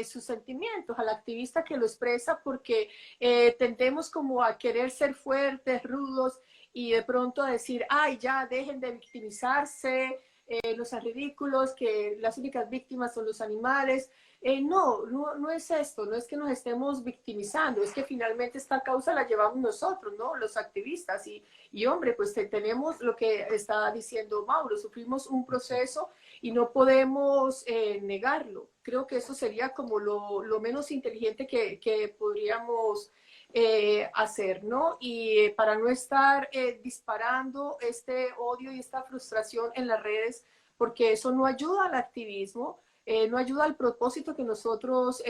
sus sentimientos, al activista que lo expresa, porque tendemos como a querer ser fuertes, rudos, y de pronto a decir, ay, ya, dejen de victimizarse, no sean ridículos, que las únicas víctimas son los animales. No es esto, no es que nos estemos victimizando, es que finalmente esta causa la llevamos nosotros, ¿no? Los activistas. Y hombre, pues tenemos lo que está diciendo Mauro, sufrimos un proceso y no podemos negarlo. Creo que eso sería como lo menos inteligente que podríamos hacer, ¿no? Y para no estar disparando este odio y esta frustración en las redes, porque eso no ayuda al activismo, no ayuda al propósito que nosotros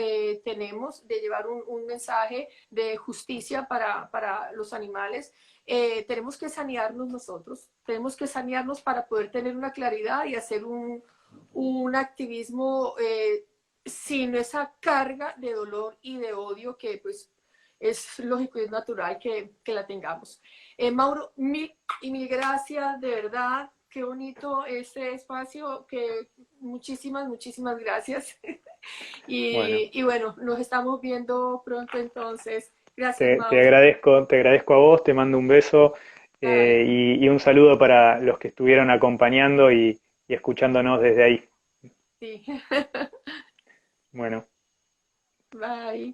tenemos de llevar un mensaje de justicia para los animales. Tenemos que sanearnos nosotros, tenemos que sanearnos para poder tener una claridad y hacer un activismo sin esa carga de dolor y de odio que pues es lógico y es natural que la tengamos. Mauro, mil y mil gracias, de verdad, qué bonito este espacio, que muchísimas, muchísimas gracias. Bueno, Y bueno, nos estamos viendo pronto entonces. Gracias, Mauro. te agradezco a vos, te mando un beso, Bye. y un saludo para los que estuvieron acompañando y escuchándonos desde ahí. Sí. Bueno. Bye.